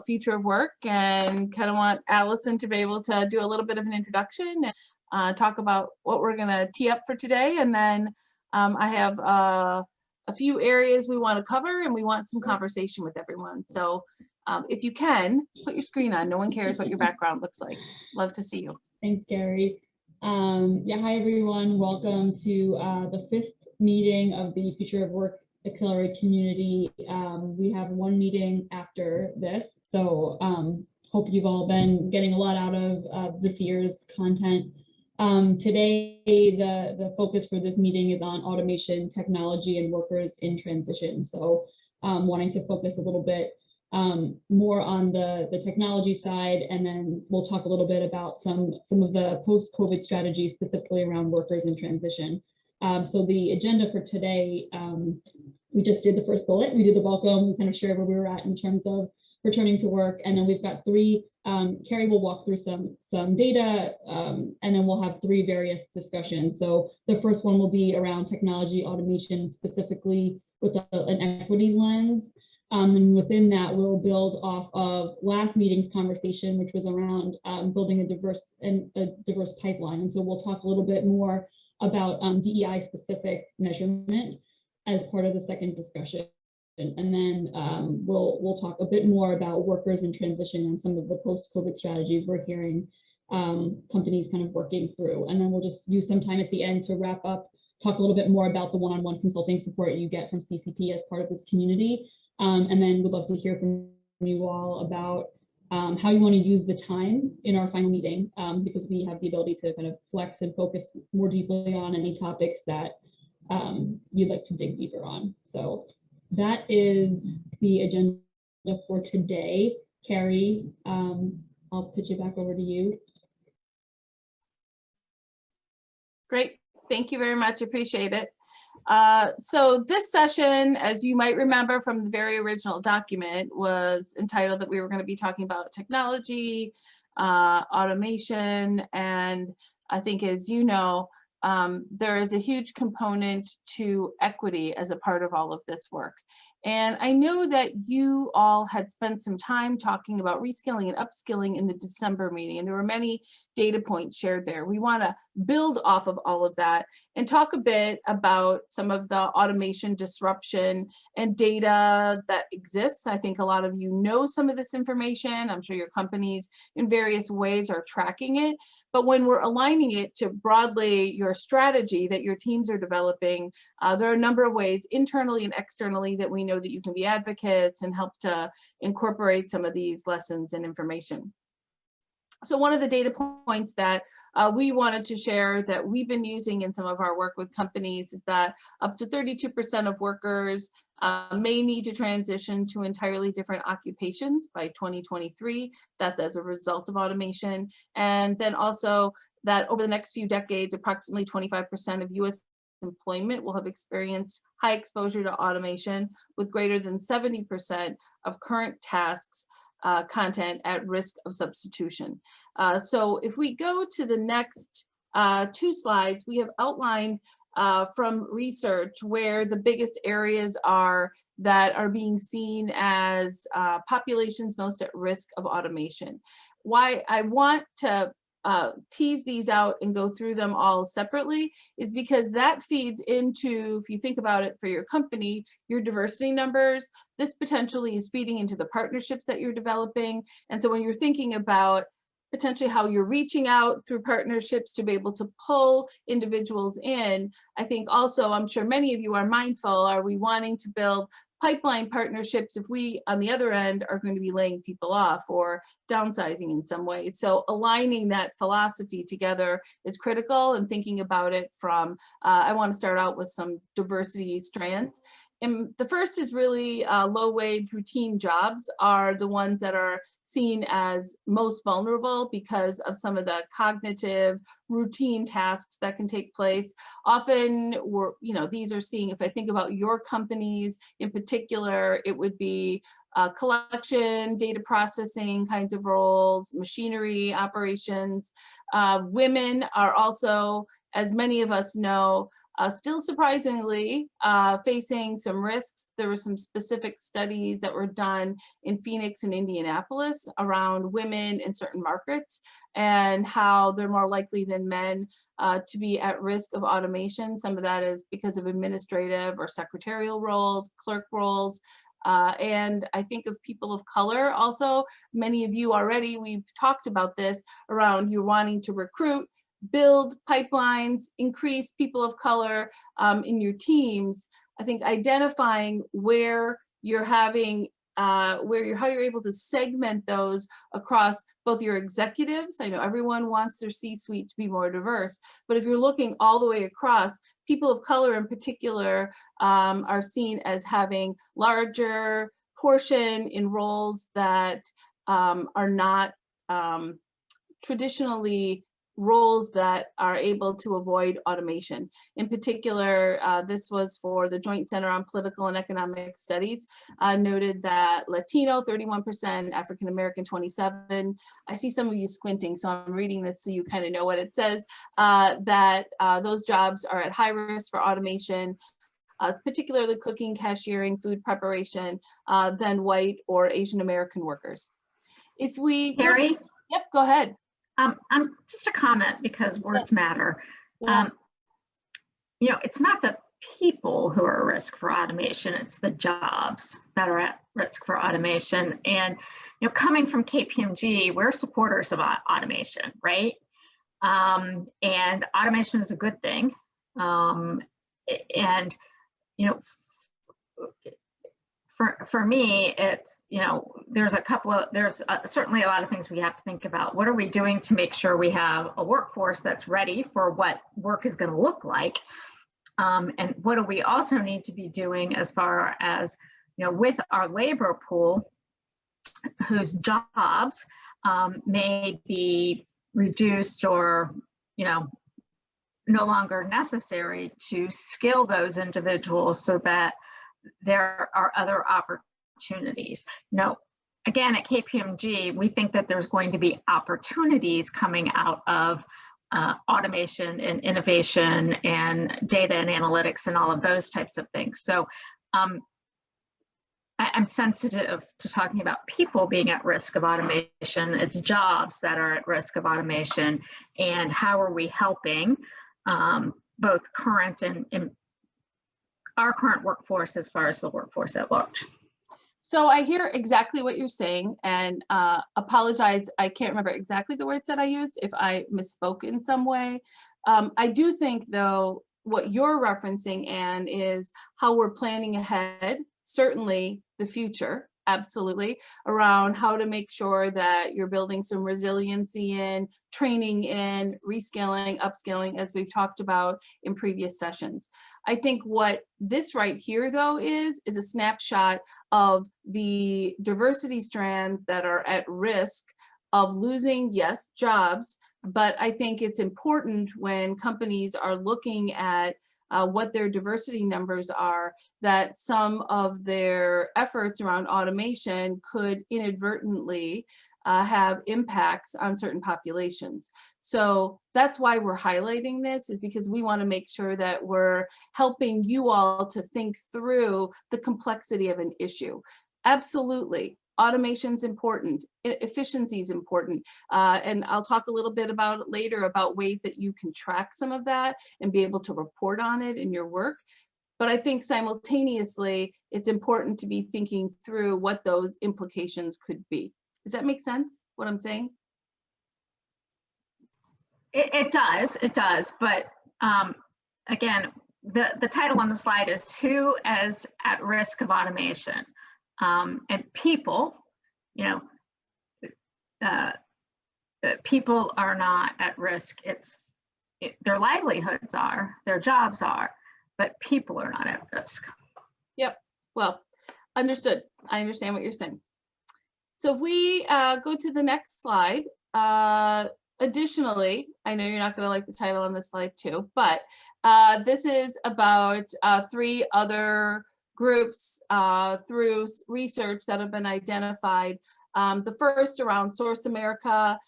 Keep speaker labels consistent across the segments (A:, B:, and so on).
A: future of work, and kind of want Allison to be able to do a little bit of an introduction and talk about what we're going to tee up for today. And then I have a few areas we want to cover, and we want some conversation with everyone. So if you can, put your screen on. No one cares what your background looks like. Love to see you.
B: Thanks, Gary. Yeah, hi everyone. Welcome to the 5th meeting of the Future of Work Accelerate community. We have one meeting after this, so hope you've all been getting a lot out of this year's content. Today, the focus for this meeting is on automation, technology, and workers in transition. So wanting to focus a little bit more on the technology side, and then we'll talk a little bit about some of the post-COVID strategies specifically around workers in transition. So the agenda for today, we just did the first bullet, we did the welcome, we kind of shared where we were at in terms of returning to work, and then we've got 3, Carrie will walk through some data, and then we'll have 3 various discussions. So the first one will be around technology automation, specifically with an equity lens. And within that, we'll build off of last meeting's conversation, which was around building a diverse pipeline. And so we'll talk a little bit more about DEI specific measurement as part of the second discussion. And then we'll talk a bit more about workers in transition and some of the post-COVID strategies we're hearing companies kind of working through. And then we'll just use some time at the end to wrap up, talk a little bit more about the one-on-one consulting support you get from CCP as part of this community. And then we'd love to hear from you all about how you want to use the time in our final meeting, because we have the ability to kind of flex and focus more deeply on any topics that you'd like to dig deeper on. So that is the agenda for today. Carrie, I'll pitch it back over to you.
A: Great. Thank you very much. Appreciate it. So this session, as you might remember from the very original document, was entitled that we were going to be talking about technology, automation, and I think, as you know, there is a huge component to equity as a part of all of this work. And I know that you all had spent some time talking about reskilling and upskilling in the December meeting, and there were many data points shared there. We want to build off of all of that and talk a bit about some of the automation disruption and data that exists. I think a lot of you know some of this information. I'm sure your companies in various ways are tracking it. But when we're aligning it to broadly your strategy that your teams are developing, there are a number of ways internally and externally that we know that you can be advocates and help to incorporate some of these lessons and information. So one of the data points that we wanted to share that we've been using in some of our work with companies is that up to 32% of workers may need to transition to entirely different occupations by 2023. That's as a result of automation. And then also that over the next few decades, approximately 25% of US employment will have experienced high exposure to automation, with greater than 70% of current tasks content at risk of substitution. So if we go to the next 2 slides, we have outlined from research where the biggest areas are that are being seen as populations most at risk of automation. Why I want to tease these out and go through them all separately is because that feeds into, if you think about it for your company, your diversity numbers. This potentially is feeding into the partnerships that you're developing. And so when you're thinking about potentially how you're reaching out through partnerships to be able to pull individuals in, I think also, I'm sure many of you are mindful, are we wanting to build pipeline partnerships if we, on the other end, are going to be laying people off or downsizing in some way? So aligning that philosophy together is critical, and thinking about it from, I want to start out with some diversity strands. And the first is really low-wage routine jobs are the ones that are seen as most vulnerable because of some of the cognitive routine tasks that can take place. Often, these are seeing, if I think about your companies in particular, it would be collection, data processing kinds of roles, machinery operations. Women are also, as many of us know, still surprisingly facing some risks. There were some specific studies that were done in Phoenix and Indianapolis around women in certain markets and how they're more likely than men to be at risk of automation. Some of that is because of administrative or secretarial roles, clerk roles, and I think of people of color also. Many of you already, we've talked about this around you wanting to recruit, build pipelines, increase people of color in your teams. I think identifying where you're having, how you're able to segment those across both your executives. I know everyone wants their C-suite to be more diverse, but if you're looking all the way across, people of color in particular are seen as having larger portion in roles that are not traditionally roles that are able to avoid automation. In particular, this was for the Joint Center on Political and Economic Studies, noted that Latino 31%, African American 27%. I see some of you squinting, so I'm reading this so you kind of know what it says, that those jobs are at high risk for automation, particularly cooking, cashiering, food preparation, than white or Asian American workers. If we—
C: Carrie?
A: Yep, go ahead.
C: I'm just a comment because words matter.
A: Yeah.
C: You know, it's not the people who are at risk for automation, it's the jobs that are at risk for automation. And, you know, coming from KPMG, we're supporters of automation, right? And automation is a good thing. And, you know, for me, it's, you know, there's certainly a lot of things we have to think about. What are we doing to make sure we have a workforce that's ready for what work is going to look like? And what do we also need to be doing as far as, you know, with our labor pool, whose jobs may be reduced or, you know, no longer necessary, to skill those individuals so that there are other opportunities. You know, again, at KPMG, we think that there's going to be opportunities coming out of automation and innovation and data and analytics and all of those types of things. So I'm sensitive to talking about people being at risk of automation. It's jobs that are at risk of automation, and how are we helping both current and our current workforce as far as the workforce at large.
A: So I hear exactly what you're saying, and apologize, I can't remember exactly the words that I used if I misspoke in some way. I do think, though, what you're referencing, Anne, is how we're planning ahead, certainly the future, absolutely, around how to make sure that you're building some resiliency in, training in, reskilling, upskilling, as we've talked about in previous sessions. I think what this right here, though, is a snapshot of the diversity strands that are at risk of losing, yes, jobs, but I think it's important when companies are looking at what their diversity numbers are, that some of their efforts around automation could inadvertently have impacts on certain populations. So that's why we're highlighting this, is because we want to make sure that we're helping you all to think through the complexity of an issue. Absolutely. Automation's important, efficiency is important, and I'll talk a little bit about it later about ways that you can track some of that and be able to report on it in your work. But I think simultaneously, it's important to be thinking through what those implications could be. Does that make sense, what I'm saying?
C: It does. But again, the title on the slide is Who is at Risk of Automation? And people, you know, people are not at risk. Their livelihoods are, their jobs are, but people are not at risk.
A: Yep. Well, understood. I understand what you're saying. So if we go to the next slide, additionally, I know you're not going to like the title on this slide too, but this is about 3 other groups through research that have been identified. The first around Source America,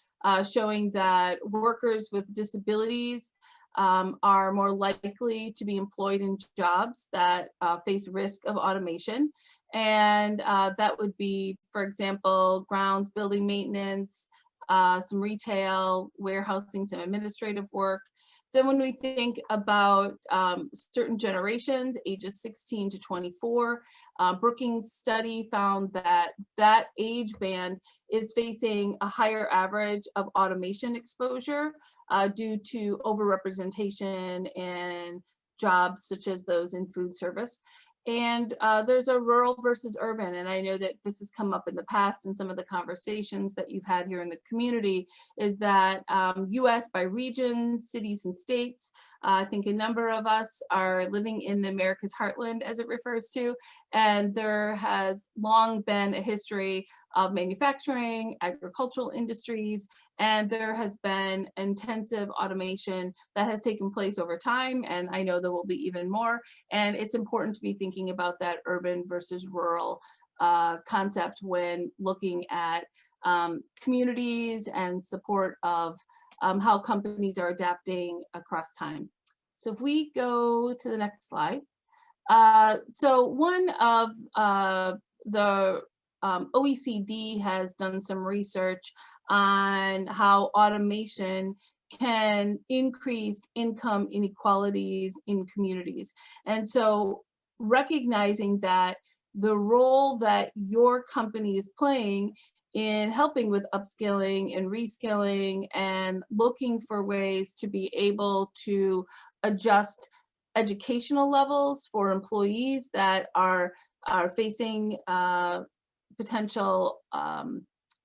A: showing that workers with disabilities are more likely to be employed in jobs that face risk of automation. And that would be, for example, grounds, building maintenance, some retail, warehousing, some administrative work. Then when we think about certain generations, ages 16 to 24, Brookings study found that that age band is facing a higher average of automation exposure due to overrepresentation in jobs such as those in food service. And there's a rural versus urban, and I know that this has come up in the past in some of the conversations that you've had here in the community, is that US by regions, cities and states, I think a number of us are living in the America's heartland as it refers to, and there has long been a history of manufacturing, agricultural industries, and there has been intensive automation that has taken place over time, and I know there will be even more. And it's important to be thinking about that urban versus rural concept when looking at communities and support of how companies are adapting across time. So if we go to the next slide. So one of the OECD has done some research on how automation can increase income inequalities in communities. And so recognizing that the role that your company is playing in helping with upskilling and reskilling and looking for ways to be able to adjust educational levels for employees that are facing potential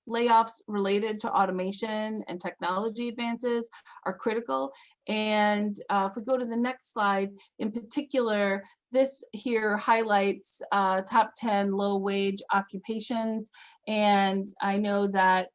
A: layoffs related to automation and technology advances are critical. And if we go to the next slide, in particular, this here highlights top 10 low wage occupations. And I know that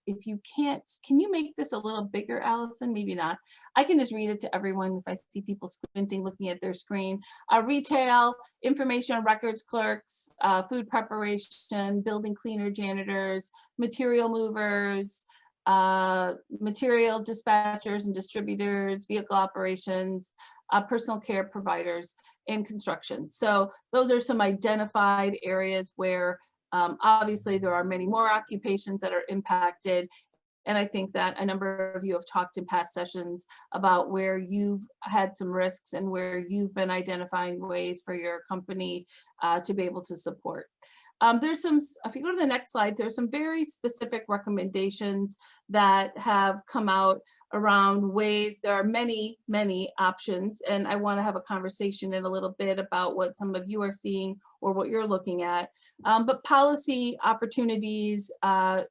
A: if you can't, can you make this a little bigger, Allison? Maybe not. I can just read it to everyone if I see people squinting, looking at their screen. Retail, information records clerks, food preparation, building cleaner, janitors, material movers, material dispatchers and distributors, vehicle operations, personal care providers, and construction. So those are some identified areas where obviously there are many more occupations that are impacted. And I think that a number of you have talked in past sessions about where you've had some risks and where you've been identifying ways for your company to be able to support. There's some, if you go to the next slide, there's some very specific recommendations that have come out around ways. There are many, many options, and I want to have a conversation in a little bit about what some of you are seeing or what you're looking at. But policy opportunities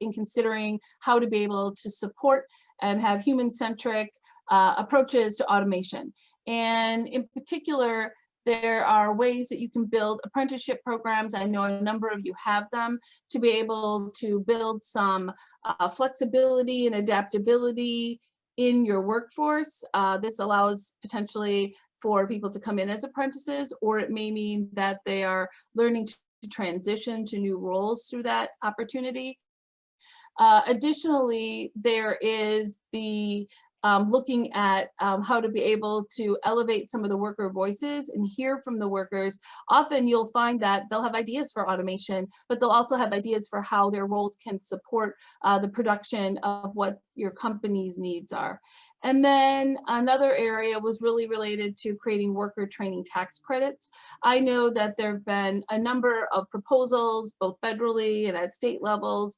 A: in considering how to be able to support and have human-centric approaches to automation. And in particular, there are ways that you can build apprenticeship programs. I know a number of you have them to be able to build some flexibility and adaptability in your workforce. This allows potentially for people to come in as apprentices, or it may mean that they are learning to transition to new roles through that opportunity. Additionally, there is the looking at how to be able to elevate some of the worker voices and hear from the workers. Often you'll find that they'll have ideas for automation, but they'll also have ideas for how their roles can support the production of what your company's needs are. And then another area was really related to creating worker training tax credits. I know that there have been a number of proposals, both federally and at state levels,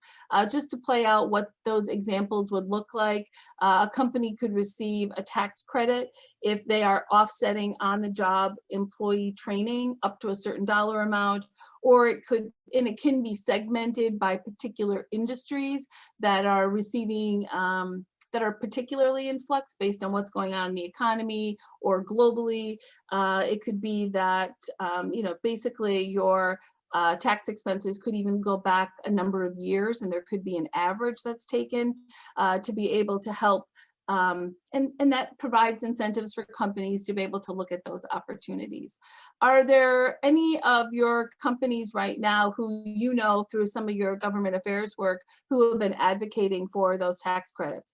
A: just to play out what those examples would look like. A company could receive a tax credit if they are offsetting on-the-job employee training up to a certain dollar amount, or it could, and it can be segmented by particular industries that are receiving that are particularly in flux based on what's going on in the economy or globally. It could be that, you know, basically your tax expenses could even go back a number of years, and there could be an average that's taken to be able to help. And that provides incentives for companies to be able to look at those opportunities. Are there any of your companies right now who you know through some of your government affairs work who have been advocating for those tax credits?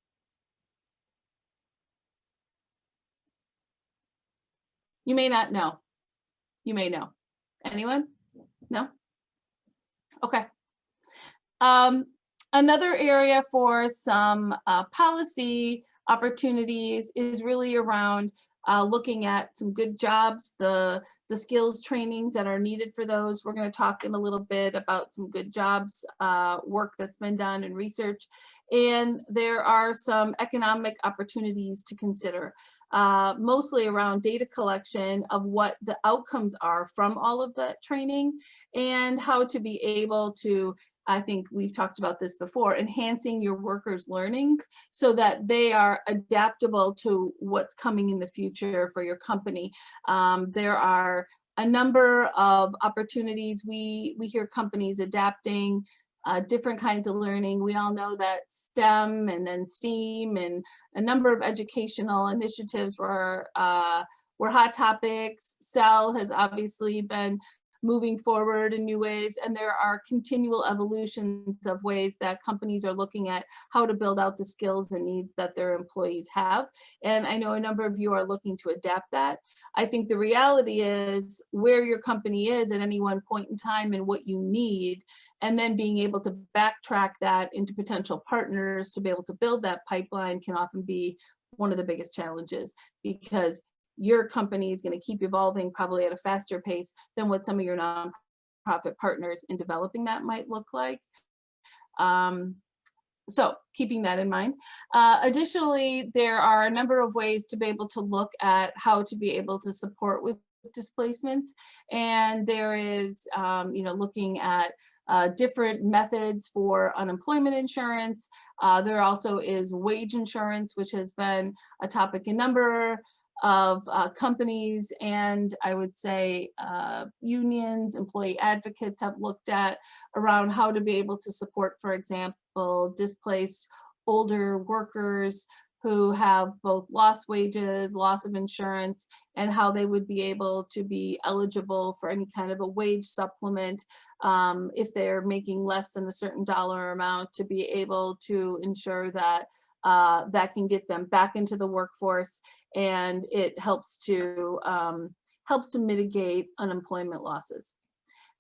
A: You may not know. You may know. Anyone? No? Okay. Another area for some policy opportunities is really around looking at some good jobs, the skills trainings that are needed for those. We're going to talk in a little bit about some good jobs work that's been done in research. And there are some economic opportunities to consider, mostly around data collection of what the outcomes are from all of that training and how to be able to, I think we've talked about this before, enhancing your workers' learning so that they are adaptable to what's coming in the future for your company. There are a number of opportunities. We hear companies adapting different kinds of learning. We all know that STEM and then STEAM and a number of educational initiatives were hot topics. SEL has obviously been moving forward in new ways, and there are continual evolutions of ways that companies are looking at how to build out the skills and needs that their employees have. And I know a number of you are looking to adapt that. I think the reality is where your company is at any one point in time and what you need, and then being able to backtrack that into potential partners to be able to build that pipeline can often be one of the biggest challenges, because your company is going to keep evolving probably at a faster pace than what some of your nonprofit partners in developing that might look like. So keeping that in mind. Additionally, there are a number of ways to be able to look at how to be able to support with displacements. And there is, looking at different methods for unemployment insurance. There also is wage insurance, which has been a topic in number of companies, and I would say unions, employee advocates have looked at around how to be able to support, for example, displaced older workers who have both lost wages, loss of insurance, and how they would be able to be eligible for any kind of a wage supplement if they're making less than a certain dollar amount, to be able to ensure that that can get them back into the workforce, and it helps to mitigate unemployment losses.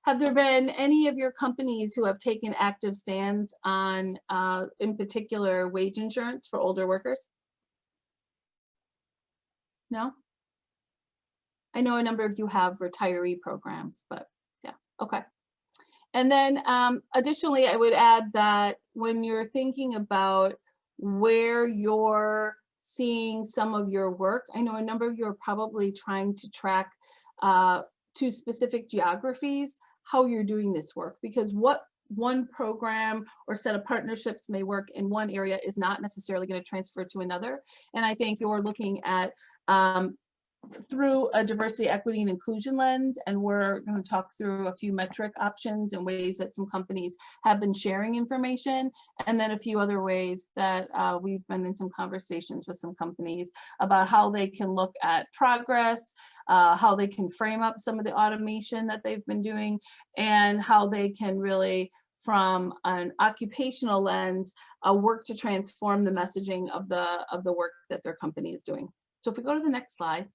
A: Have there been any of your companies who have taken active stands on, in particular, wage insurance for older workers? No? I know a number of you have retiree programs, but yeah, okay. And then additionally, I would add that when you're thinking about where you're seeing some of your work, I know a number of you are probably trying to track to specific geographies how you're doing this work, because what one program or set of partnerships may work in one area is not necessarily going to transfer to another. And I think you're looking at through a diversity, equity, and inclusion lens, and we're going to talk through a few metric options and ways that some companies have been sharing information, and then a few other ways that we've been in some conversations with some companies about how they can look at progress, how they can frame up some of the automation that they've been doing, and how they can really, from an occupational lens, work to transform the messaging of the work that their company is doing. So if we go to the next slide,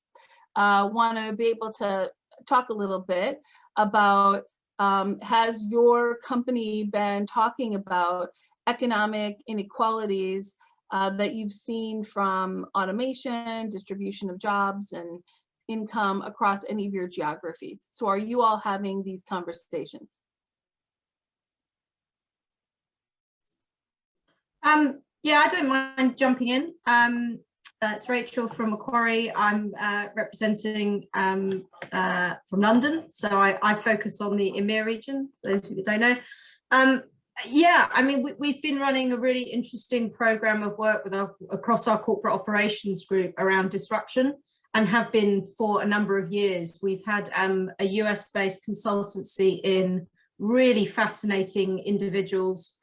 A: want to be able to talk a little bit about, has your company been talking about economic inequalities that you've seen from automation, distribution of jobs and income across any of your geographies? So are you all having these conversations?
D: Yeah, I don't mind jumping in. It's Rachel from Macquarie. I'm representing from London, so I focus on the EMEA region, for those of you that don't know. Yeah, I mean, we've been running a really interesting program of work with across our corporate operations group around disruption, and have been for a number of years. We've had a US-based consultancy in really fascinating individuals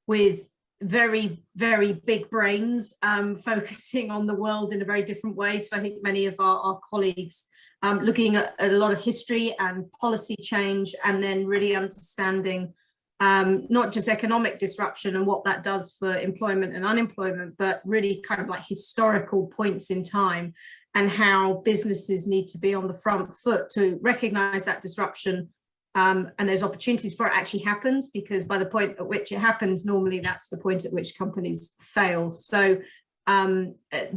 D: with very, very big brains, focusing on the world in a very different way to, I think, many of our colleagues, looking at a lot of history and policy change, and then really understanding not just economic disruption and what that does for employment and unemployment, but really kind of like historical points in time and how businesses need to be on the front foot to recognize that disruption, and those opportunities for it actually happens, because by the point at which it happens, normally that's the point at which companies fail. So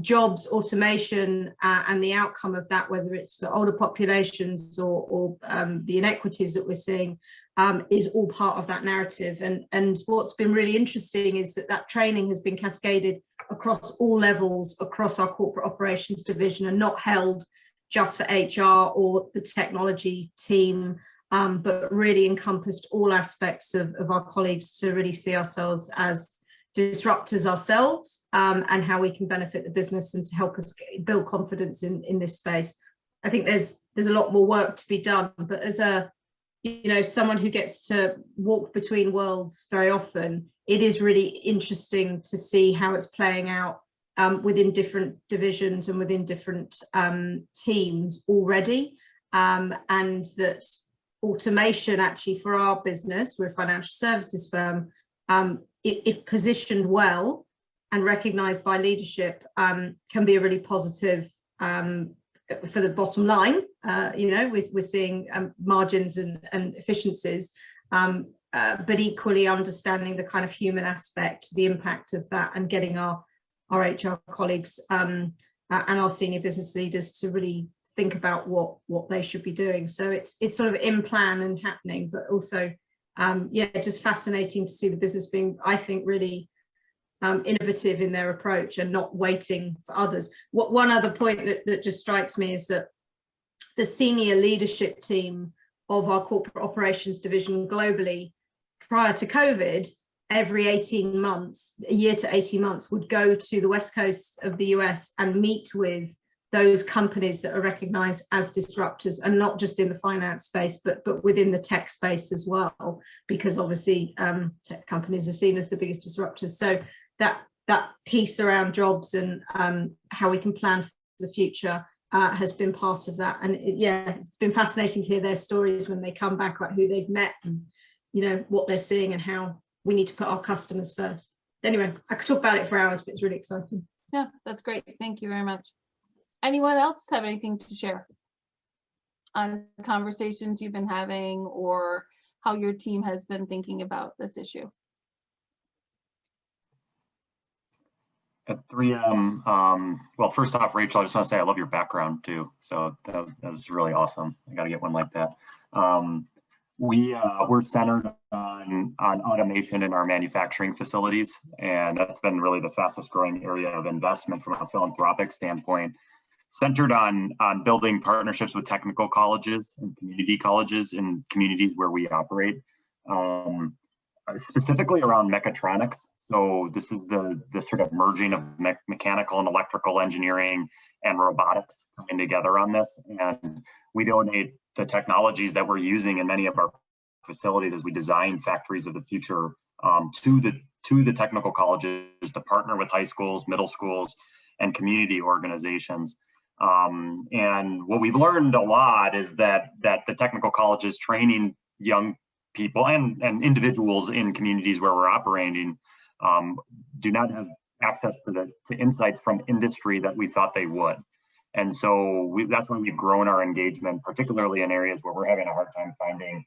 D: jobs, automation, and the outcome of that, whether it's for older populations or the inequities that we're seeing, is all part of that narrative. And what's been really interesting is that training has been cascaded across all levels, across our corporate operations division, and not held just for HR or the technology team, but really encompassed all aspects of our colleagues to really see ourselves as disruptors ourselves, and how we can benefit the business and to help us build confidence in this space. I think there's a lot more work to be done, but as someone who gets to walk between worlds very often, it is really interesting to see how it's playing out within different divisions and within different teams already, and that automation actually for our business, we're a financial services firm, if positioned well and recognized by leadership, can be a really positive for the bottom line. We're seeing margins and efficiencies, but equally understanding the kind of human aspect, the impact of that, and getting our HR colleagues and our senior business leaders to really think about what they should be doing. So it's sort of in plan and happening, but also just fascinating to see the business being, I think, really innovative in their approach and not waiting for others. One other point that just strikes me is that the senior leadership team of our corporate operations division globally, prior to COVID, every 18 months, a year to 18 months, would go to the West Coast of the US and meet with those companies that are recognized as disruptors, and not just in the finance space, but within the tech space as well, because obviously tech companies are seen as the biggest disruptors. So that piece around jobs and how we can plan for the future has been part of that. And it's been fascinating to hear their stories when they come back about who they've met and what they're seeing and how we need to put our customers first. Anyway, I could talk about it for hours, but it's really exciting.
A: Yeah, that's great. Thank you very much. Anyone else have anything to share on conversations you've been having or how your team has been thinking about this issue?
E: At 3M, well, first off, Rachel, I just want to say I love your background too. So that's really awesome. I got to get one like that. We're centered on automation in our manufacturing facilities, and that's been really the fastest growing area of investment from a philanthropic standpoint, centered on building partnerships with technical colleges and community colleges in communities where we operate. Specifically around mechatronics. So this is the sort of merging of mechanical and electrical engineering and robotics coming together on this. And we donate the technologies that we're using in many of our facilities as we design factories of the future to the technical colleges to partner with high schools, middle schools, and community organizations. And what we've learned a lot is that the technical colleges training young people and individuals in communities where we're operating do not have access to insights from industry that we thought they would. And so that's when we've grown our engagement, particularly in areas where we're having a hard time finding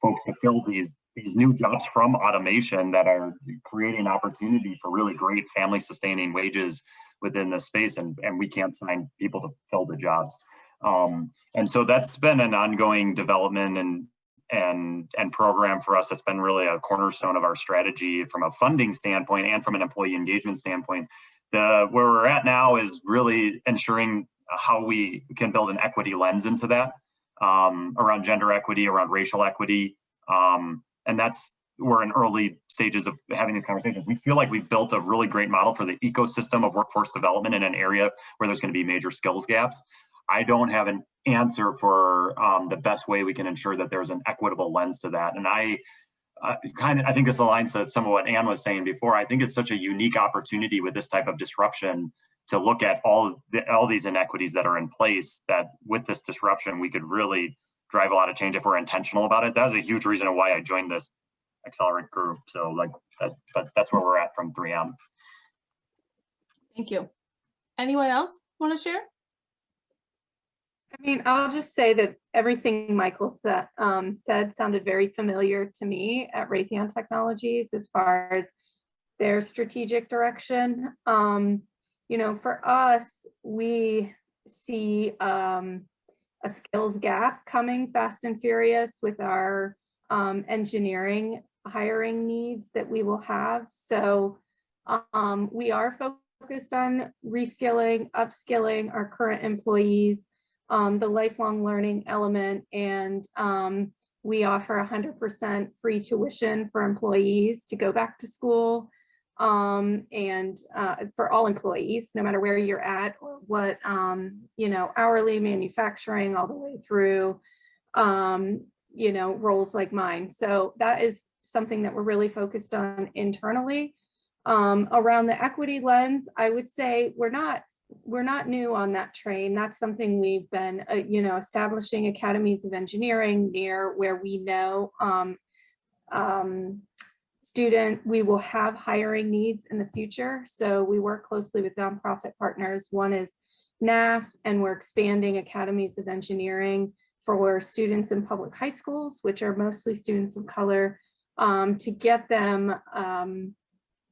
E: folks to fill these new jobs from automation that are creating opportunity for really great family sustaining wages within the space, and we can't find people to fill the jobs. And so that's been an ongoing development and program for us. That's been really a cornerstone of our strategy from a funding standpoint and from an employee engagement standpoint. Where we're at now is really ensuring how we can build an equity lens into that, around gender equity, around racial equity. And we're in early stages of having these conversations. We feel like we've built a really great model for the ecosystem of workforce development in an area where there's going to be major skills gaps. I don't have an answer for the best way we can ensure that there's an equitable lens to that. And I think this aligns to some of what Ann was saying before. I think it's such a unique opportunity with this type of disruption to look at all these inequities that are in place, that with this disruption, we could really drive a lot of change if we're intentional about it. That was a huge reason why I joined this Accelerate group. So that's where we're at from 3M.
A: Thank you. Anyone else want to share?
F: I mean, I'll just say that everything Michael said sounded very familiar to me at Raytheon Technologies as far as their strategic direction. You know, for us, we see a skills gap coming fast and furious with our engineering hiring needs that we will have. So we are focused on reskilling, upskilling our current employees, the lifelong learning element, and we offer 100% free tuition for employees to go back to school, and for all employees, no matter where you're at or what, you know, hourly, manufacturing, all the way through, you know, roles like mine. So that is something that we're really focused on internally. Around the equity lens, I would say we're not new on that train. That's something we've been, you know, establishing academies of engineering near where we know we will have hiring needs in the future. So we work closely with nonprofit partners. One is NAF, and we're expanding academies of engineering for students in public high schools, which are mostly students of color, to get them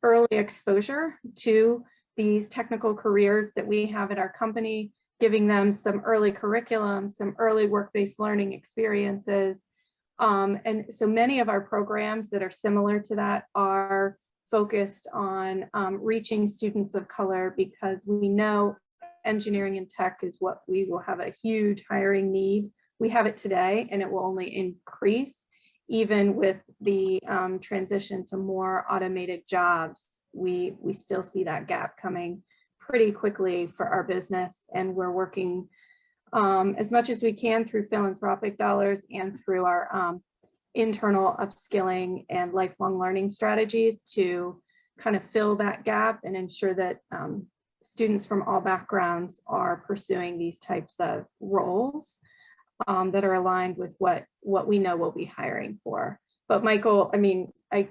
F: early exposure to these technical careers that we have at our company, giving them some early curriculum, some early work-based learning experiences. And so many of our programs that are similar to that are focused on reaching students of color, because we know engineering and tech is what we will have a huge hiring need. We have it today, and it will only increase even with the transition to more automated jobs. We still see that gap coming pretty quickly for our business, and we're working as much as we can through philanthropic dollars and through our internal upskilling and lifelong learning strategies to kind of fill that gap and ensure that students from all backgrounds are pursuing these types of roles that are aligned with what we know we'll be hiring for. But Michael, I mean, I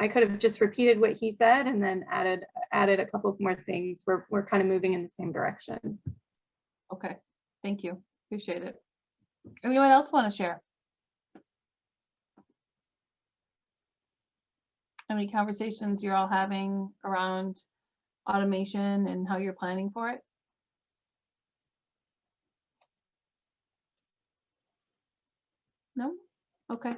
F: could have just repeated what he said and then added a couple of more things. We're kind of moving in the same direction.
A: Okay, thank you. Appreciate it. Anyone else want to share? How many conversations you're all having around automation and how you're planning for it? No? Okay.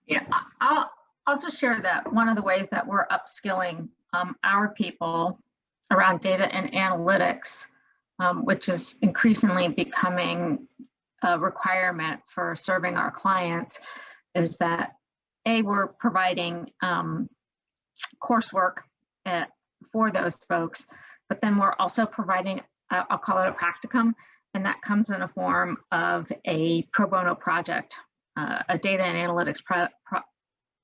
C: Yeah, I'll just share that one of the ways that we're upskilling our people around data and analytics, which is increasingly becoming a requirement for serving our clients, is that we're providing coursework for those folks, but then we're also providing, I'll call it a practicum, and that comes in a form of a pro bono project, a data and analytics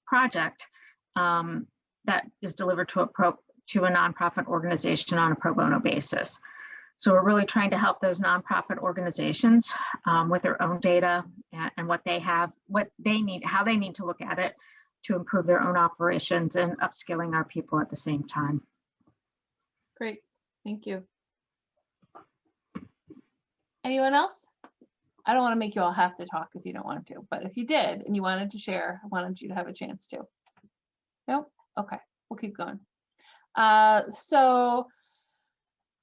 C: project that is delivered to a nonprofit organization on a pro bono basis. So we're really trying to help those nonprofit organizations with their own data and what they have, what they need, how they need to look at it to improve their own operations, and upskilling our people at the same time.
A: Great, thank you. Anyone else? I don't want to make you all have to talk if you don't want to, but if you did and you wanted to share, I wanted you to have a chance to. No? Okay, we'll keep going. So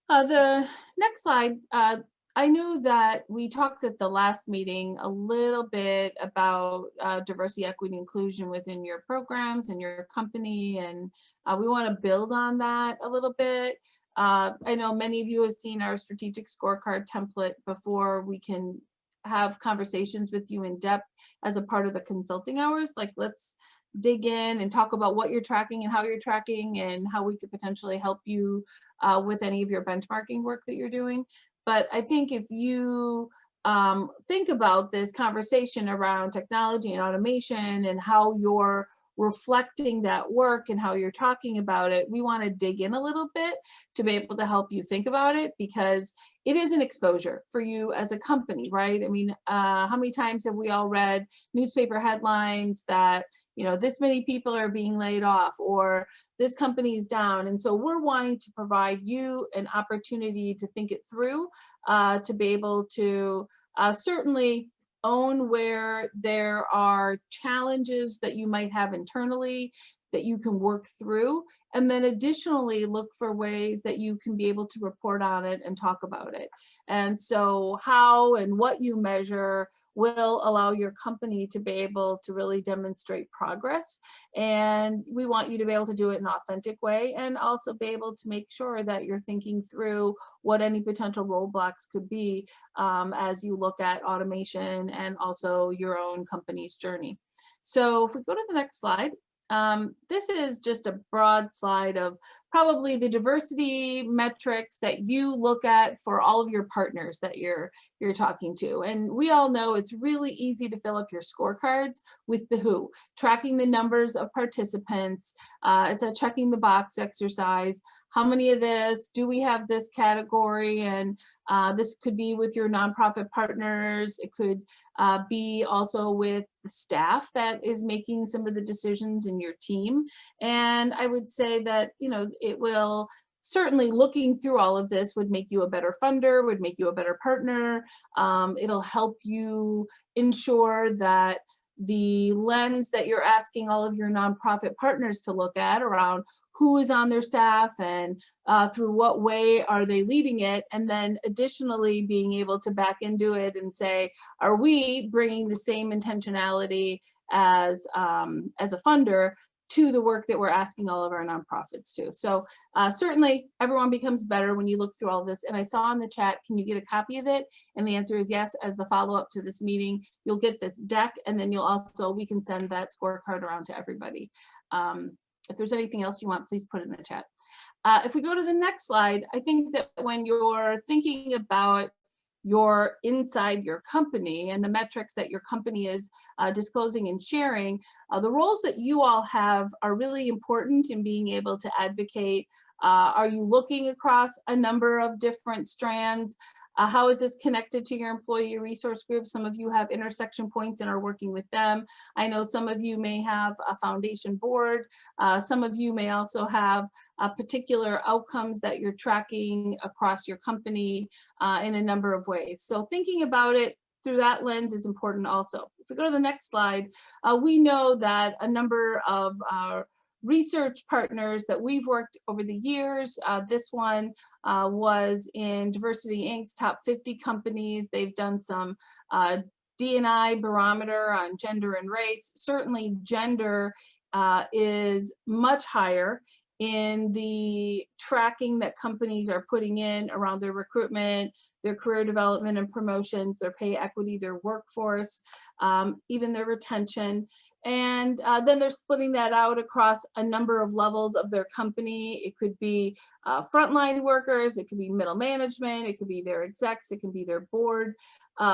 A: the next slide, I know that we talked at the last meeting a little bit about diversity, equity, inclusion within your programs and your company, and we want to build on that a little bit. I know many of you have seen our strategic scorecard template before. We can have conversations with you in depth as a part of the consulting hours. Like, let's dig in and talk about what you're tracking and how you're tracking and how we could potentially help you with any of your benchmarking work that you're doing. But I think if you think about this conversation around technology and automation and how you're reflecting that work and how you're talking about it, we want to dig in a little bit to be able to help you think about it, because it is an exposure for you as a company, right? I mean, how many times have we all read newspaper headlines that, you know, this many people are being laid off, or this company's down. And so we're wanting to provide you an opportunity to think it through, to be able to certainly own where there are challenges that you might have internally that you can work through, and then additionally look for ways that you can be able to report on it and talk about it. And so how and what you measure will allow your company to be able to really demonstrate progress. And we want you to be able to do it in an authentic way, and also be able to make sure that you're thinking through what any potential roadblocks could be as you look at automation and also your own company's journey. So if we go to the next slide. This is just a broad slide of probably the diversity metrics that you look at for all of your partners that you're talking to. And we all know it's really easy to fill up your scorecards with the who, tracking the numbers of participants. It's a checking the box exercise. How many of this? Do we have this category? And this could be with your nonprofit partners. It could be also with the staff that is making some of the decisions in your team. And I would say that, you know, it will certainly, looking through all of this would make you a better funder, would make you a better partner. It'll help you ensure that the lens that you're asking all of your nonprofit partners to look at around who is on their staff and through what way are they leading it, and then additionally being able to back into it and say, are we bringing the same intentionality as a funder to the work that we're asking all of our nonprofits to. So certainly everyone becomes better when you look through all this. And I saw in the chat, can you get a copy of it? And the answer is yes. As the follow-up to this meeting, you'll get this deck, and then you'll also, we can send that scorecard around to everybody. If there's anything else you want, please put it in the chat. If we go to the next slide, I think that when you're thinking about your inside your company and the metrics that your company is disclosing and sharing, the roles that you all have are really important in being able to advocate. Are you looking across a number of different strands? How is this connected to your employee resource group? Some of you have intersection points and are working with them. I know some of you may have a foundation board. Some of you may also have particular outcomes that you're tracking across your company in a number of ways. So thinking about it through that lens is important also. If we go to the next slide, we know that a number of our research partners that we've worked over the years. This one was in Diversity Inc.'s top 50 companies. They've done some D&I barometer on gender and race. Certainly gender is much higher in the tracking that companies are putting in around their recruitment, their career development and promotions, their pay equity, their workforce, even their retention. And then they're splitting that out across a number of levels of their company. It could be frontline workers, it could be middle management, it could be their execs, it can be their board.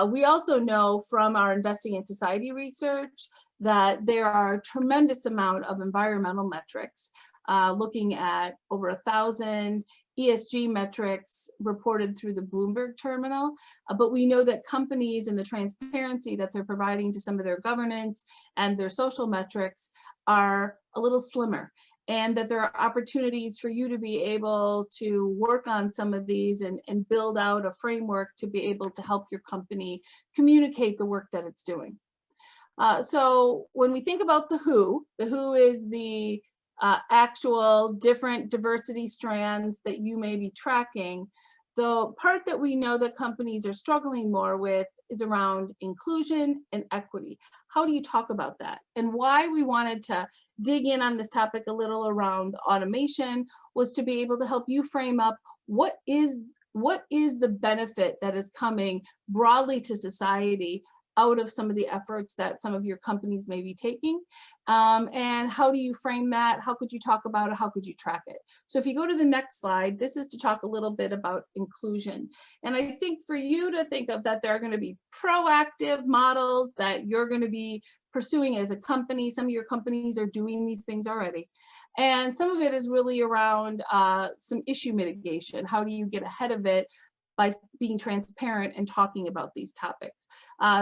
A: We also know from our Investing in Society research that there are a tremendous amount of environmental metrics, looking at over 1,000 ESG metrics reported through the Bloomberg terminal. But we know that companies and the transparency that they're providing to some of their governance and their social metrics are a little slimmer, and that there are opportunities for you to be able to work on some of these and build out a framework to be able to help your company communicate the work that it's doing. So when we think about the who is the actual different diversity strands that you may be tracking. The part that we know that companies are struggling more with is around inclusion and equity. How do you talk about that? And why we wanted to dig in on this topic a little around automation was to be able to help you frame up what is the benefit that is coming broadly to society out of some of the efforts that some of your companies may be taking, and how do you frame that? How could you talk about it? How could you track it? So if you go to the next slide, this is to talk a little bit about inclusion. And I think for you to think of that, there are going to be proactive models that you're going to be pursuing as a company. Some of your companies are doing these things already. And some of it is really around some issue mitigation. How do you get ahead of it by being transparent and talking about these topics.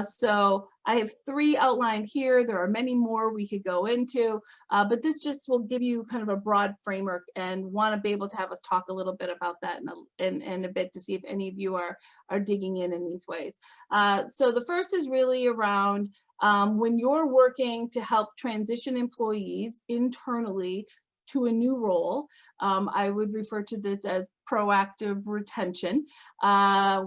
A: So I have 3 outlined here. There are many more we could go into, but this just will give you kind of a broad framework, and want to be able to have us talk a little bit about that in a bit to see if any of you are digging in these ways. So the first is really around when you're working to help transition employees internally to a new role. I would refer to this as proactive retention.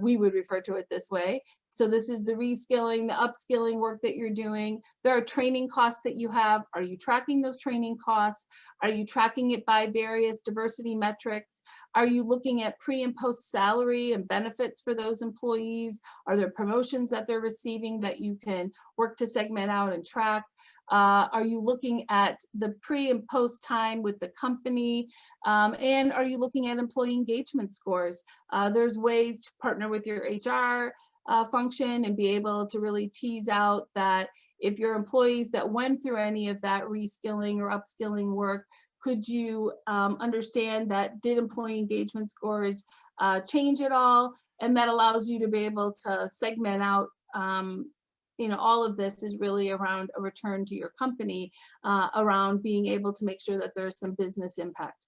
A: We would refer to it this way. So this is the reskilling, the upskilling work that you're doing. There are training costs that you have. Are you tracking those training costs? Are you tracking it by various diversity metrics? Are you looking at pre and post salary and benefits for those employees? Are there promotions that they're receiving that you can work to segment out and track? Are you looking at the pre and post time with the company? And are you looking at employee engagement scores? There's ways to partner with your HR function and be able to really tease out that if your employees that went through any of that reskilling or upskilling work, could you understand that did employee engagement scores change at all? And that allows you to be able to segment out, all of this is really around a return to your company, around being able to make sure that there's some business impact.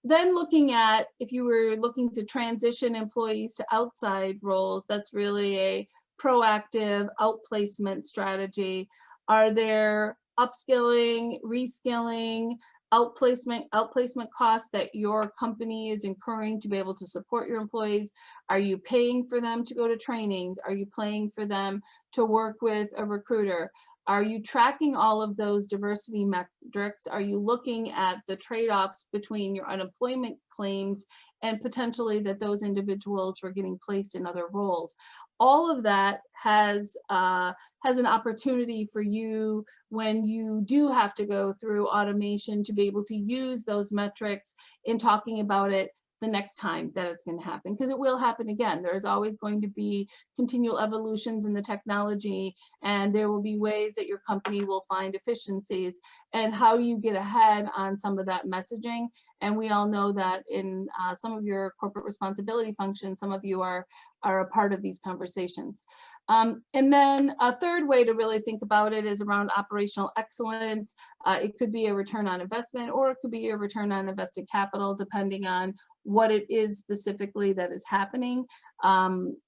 A: Then looking at, if you were looking to transition employees to outside roles, that's really a proactive outplacement strategy. Are there upskilling, reskilling, outplacement costs that your company is incurring to be able to support your employees? Are you paying for them to go to trainings? Are you paying for them to work with a recruiter? Are you tracking all of those diversity metrics? Are you looking at the trade-offs between your unemployment claims and potentially that those individuals were getting placed in other roles? All of that has an opportunity for you when you do have to go through automation to be able to use those metrics in talking about it the next time that it's going to happen, because it will happen again. There's always going to be continual evolutions in the technology, and there will be ways that your company will find efficiencies, and how you get ahead on some of that messaging. And we all know that in some of your corporate responsibility functions, some of you are a part of these conversations. And then a third way to really think about it is around operational excellence. It could be a return on investment, or it could be a return on invested capital, depending on what it is specifically that is happening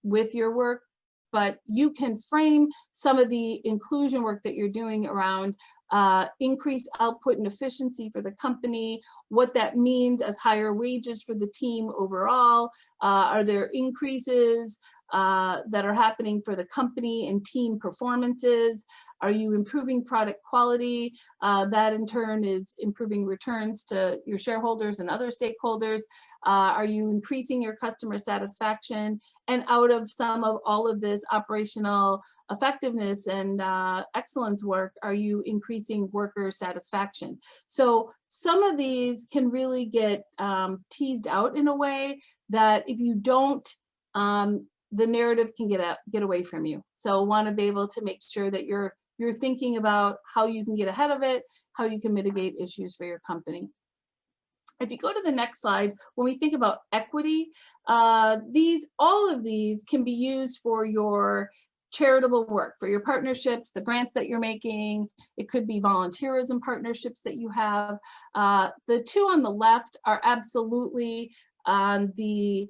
A: with your work. But you can frame some of the inclusion work that you're doing around increased output and efficiency for the company, what that means as higher wages for the team overall. Are there increases that are happening for the company and team performances? Are you improving product quality? That in turn is improving returns to your shareholders and other stakeholders. Are you increasing your customer satisfaction? And out of some of all of this operational effectiveness and excellence work, are you increasing worker satisfaction? So some of these can really get teased out in a way that if you don't, the narrative can get away from you. So want to be able to make sure that you're thinking about how you can get ahead of it, how you can mitigate issues for your company. If you go to the next slide, when we think about equity, all of these can be used for your charitable work, for your partnerships, the grants that you're making. It could be volunteerism partnerships that you have. The two on the left are absolutely on the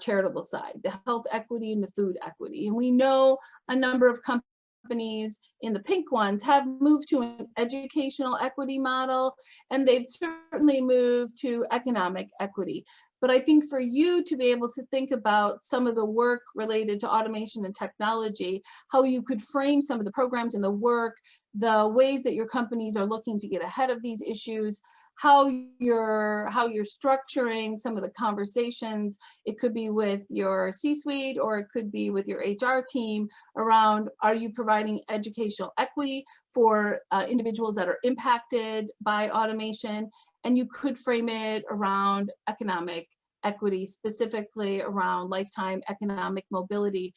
A: charitable side, the health equity and the food equity. And we know a number of companies in the pink ones have moved to an educational equity model, and they've certainly moved to economic equity. But I think for you to be able to think about some of the work related to automation and technology, how you could frame some of the programs and the work, the ways that your companies are looking to get ahead of these issues, how you're structuring some of the conversations. It could be with your C-suite, or it could be with your HR team around, are you providing educational equity for individuals that are impacted by automation? And you could frame it around economic equity, specifically around lifetime economic mobility.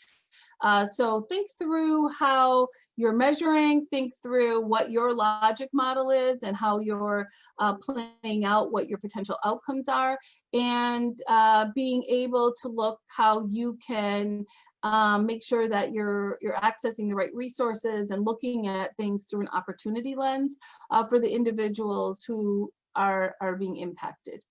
A: So think through how you're measuring, think through what your logic model is and how you're playing out what your potential outcomes are, and being able to look how you can make sure that you're accessing the right resources and looking at things through an opportunity lens for the individuals who are being impacted.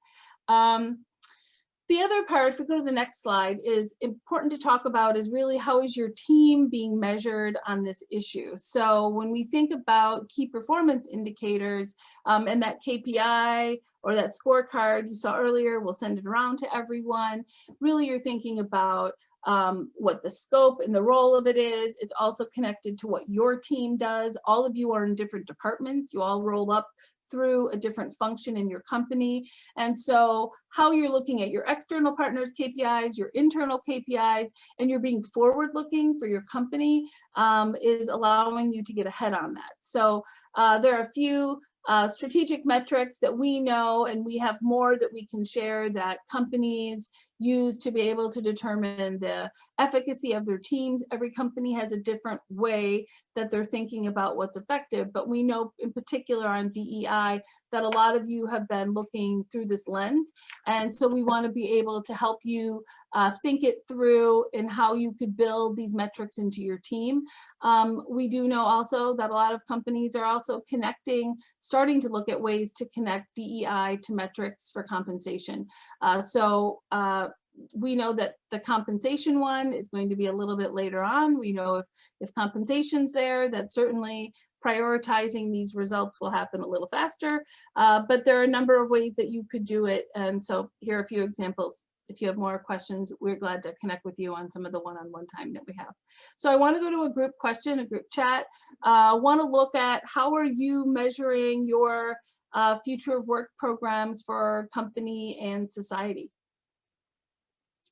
A: The other part, if we go to the next slide, is important to talk about is really how is your team being measured on this issue. So when we think about key performance indicators and that KPI or that scorecard you saw earlier, we'll send it around to everyone. Really, you're thinking about what the scope and the role of it is. It's also connected to what your team does. All of you are in different departments. You all roll up through a different function in your company. And so how you're looking at your external partners' KPIs, your internal KPIs, and you're being forward looking for your company is allowing you to get ahead on that. So there are a few strategic metrics that we know, and we have more that we can share that companies use to be able to determine the efficacy of their teams. Every company has a different way that they're thinking about what's effective, but we know in particular on DEI that a lot of you have been looking through this lens. And so we want to be able to help you think it through and how you could build these metrics into your team. We do know also that a lot of companies are also starting to look at ways to connect DEI to metrics for compensation. We know that the compensation one is going to be a little bit later on. We know if compensation's there, that certainly prioritizing these results will happen a little faster, but there are a number of ways that you could do it. And so here are a few examples. If you have more questions, we're glad to connect with you on some of the one-on-one time that we have. So I want to go to a group question, a group chat. Want to look at how are you measuring your future of work programs for company and society?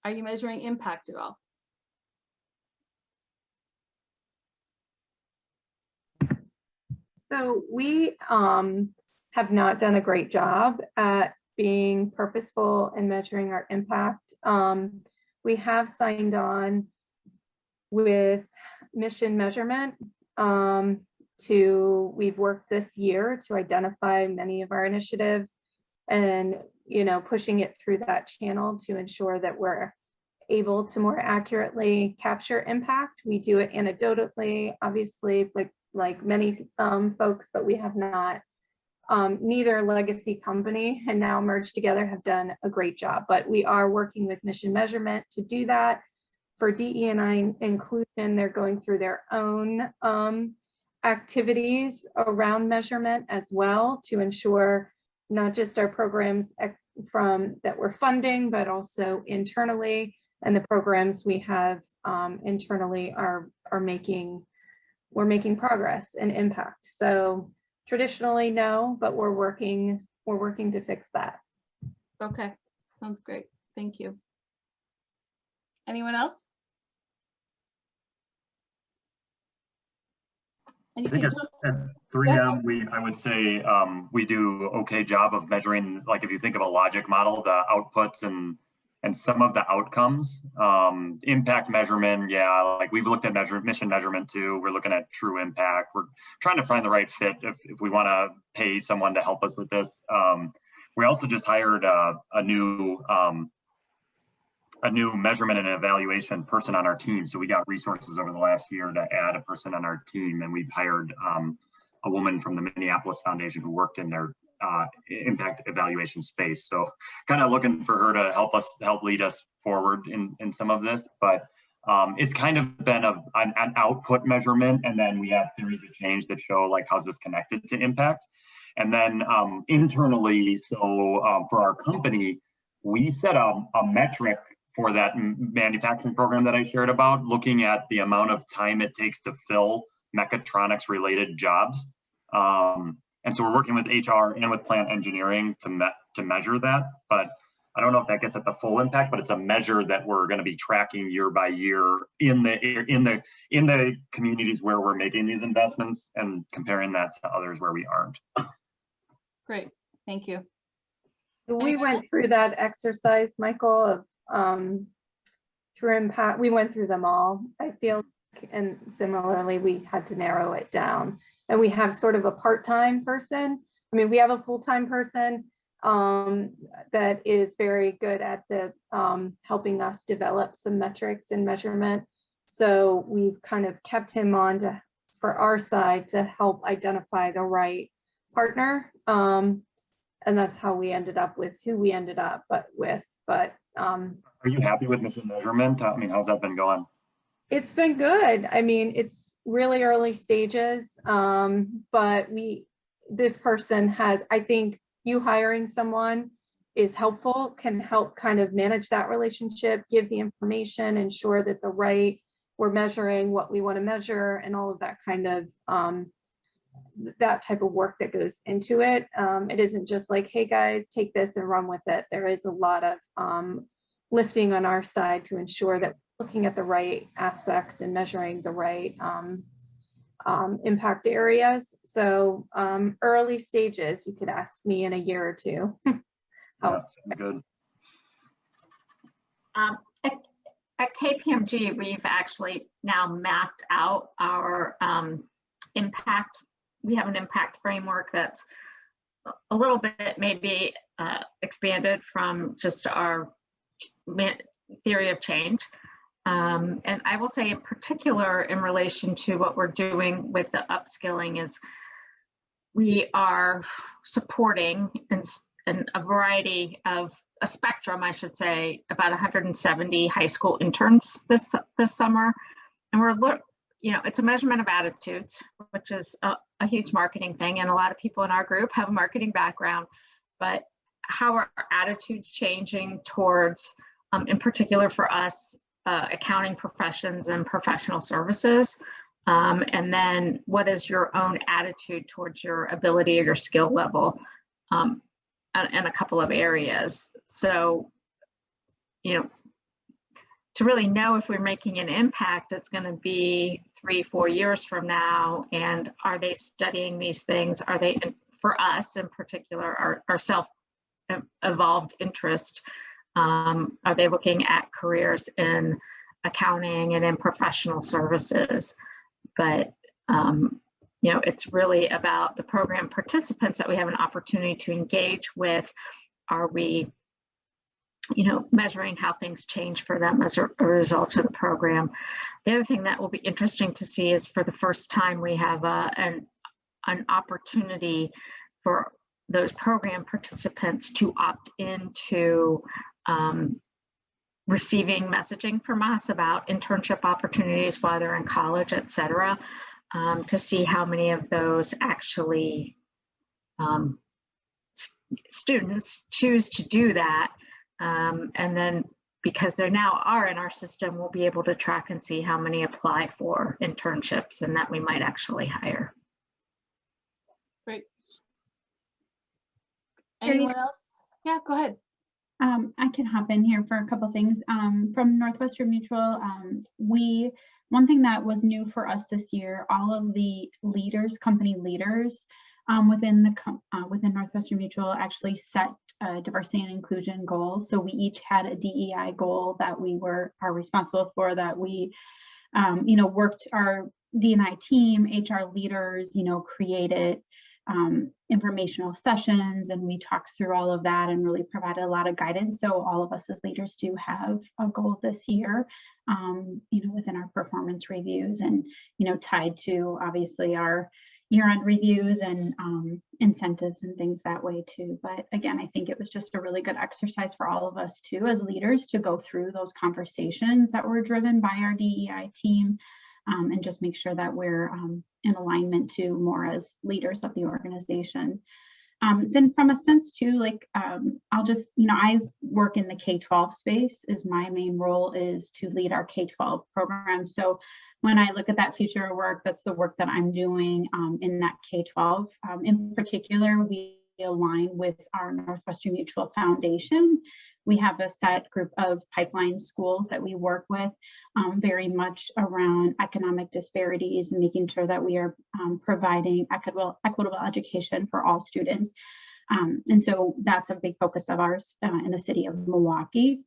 A: Are you measuring impact at all?
F: So we have not done a great job at being purposeful and measuring our impact. We have signed on with mission measurement we've worked this year to identify many of our initiatives and pushing it through that channel to ensure that we're able to more accurately capture impact. We do it anecdotally, obviously, like many folks, but we have not. Neither legacy company and now merged together have done a great job, but we are working with mission measurement to do that. For DE&I inclusion, they're going through their own activities around measurement as well to ensure not just our programs that we're funding, but also internally, and the programs we have internally we're making progress and impact. So traditionally, no, but we're working to fix that.
A: Okay, sounds great. Thank you. Anyone else?
E: I think at 3M, I would say we do okay job of measuring, like if you think of a logic model, the outputs and some of the outcomes. Impact measurement, yeah, like we've looked at mission measurement too. We're looking at true impact. We're trying to find the right fit if we want to pay someone to help us with this. We also just hired a new measurement and evaluation person on our team. So we got resources over the last year to add a person on our team, and we've hired a woman from the Minneapolis Foundation who worked in their impact evaluation space. So kind of looking for her to help lead us forward in some of this, but it's kind of been an output measurement, and then we have theories of change that show like how's this connected to impact. And then internally, so for our company, we set a metric for that manufacturing program that I shared about, looking at the amount of time it takes to fill mechatronics related jobs. And so we're working with HR and with plant engineering to measure that, but I don't know if that gets at the full impact, but it's a measure that we're going to be tracking year by year in the communities where we're making these investments and comparing that to others where we aren't.
A: Great, thank you.
F: We went through that exercise, Michael, of true impact. We went through them all, I feel, and similarly, we had to narrow it down. And we have sort of a part-time person. I mean, we have a full-time person that is very good at the helping us develop some metrics and measurement. So we've kind of kept him on to, for our side, to help identify the right partner. And that's how we ended up with who we ended up with. But
E: Are you happy with Mission Measurement? I mean, how's that been going?
F: it's been good. I mean, it's really early stages, but this person has, I think you hiring someone is helpful, can help kind of manage that relationship, give the information, ensure that we're measuring what we want to measure and all of that kind of that type of work that goes into it. It isn't just like, hey guys, take this and run with it. There is a lot of lifting on our side to ensure that we're looking at the right aspects and measuring the right impact areas. So early stages, you could ask me in a year or two.
E: Yeah, good.
C: At KPMG, we've actually now mapped out our impact. We have an impact framework that's a little bit maybe expanded from just our theory of change. And I will say in particular in relation to what we're doing with the upskilling is we are supporting in a variety of a spectrum, I should say, about 170 high school interns this summer. And we're, it's a measurement of attitudes, which is a huge marketing thing. And a lot of people in our group have a marketing background, but how are our attitudes changing towards, in particular for us, accounting professions and professional services? And then what is your own attitude towards your ability or your skill level? In a couple of areas. So, to really know if we're making an impact, it's going to be 3-4 years from now. And are they studying these things? Are they, for us in particular, our self-evolved interest? Are they looking at careers in accounting and in professional services? But it's really about the program participants that we have an opportunity to engage with. Are we, measuring how things change for them as a result of the program? The other thing that will be interesting to see is for the first time we have an opportunity for those program participants to opt into receiving messaging from us about internship opportunities while they're in college, et cetera. To see how many of those actually students choose to do that. And then because they now are in our system, we'll be able to track and see how many apply for internships and that we might actually hire.
A: Great. Anyone else? Yeah, go ahead.
G: I can hop in here for a couple things. From Northwestern Mutual, one thing that was new for us this year, all of the company leaders within Northwestern Mutual actually set a diversity and inclusion goal. So we each had a DEI goal that we are responsible for, that we, worked our D&I team, HR leaders, created informational sessions, and we talked through all of that and really provided a lot of guidance. So all of us as leaders do have a goal this year, within our performance reviews and, tied to obviously our year-end reviews and incentives and things that way too. But again, I think it was just a really good exercise for all of us too, as leaders, to go through those conversations that were driven by our DEI team. And just make sure that we're in alignment to more as leaders of the organization. Then from a sense too, I'll just, I work in the K-12 space. Is my main role is to lead our K-12 program. So when I look at that future work, that's the work that I'm doing in that K-12. In particular, we align with our Northwestern Mutual Foundation. We have a set group of pipeline schools that we work with, very much around economic disparities and making sure that we are providing equitable education for all students. And so that's a big focus of ours in the city of Milwaukee.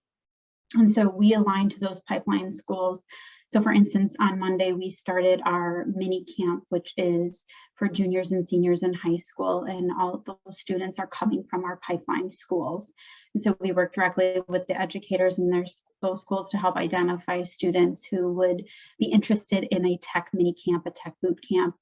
G: And so we align to those pipeline schools. So for instance, on Monday, we started our mini camp, which is for juniors and seniors in high school. And all of those students are coming from our pipeline schools. And so we work directly with the educators in those schools to help identify students who would be interested in a tech mini camp, a tech boot camp.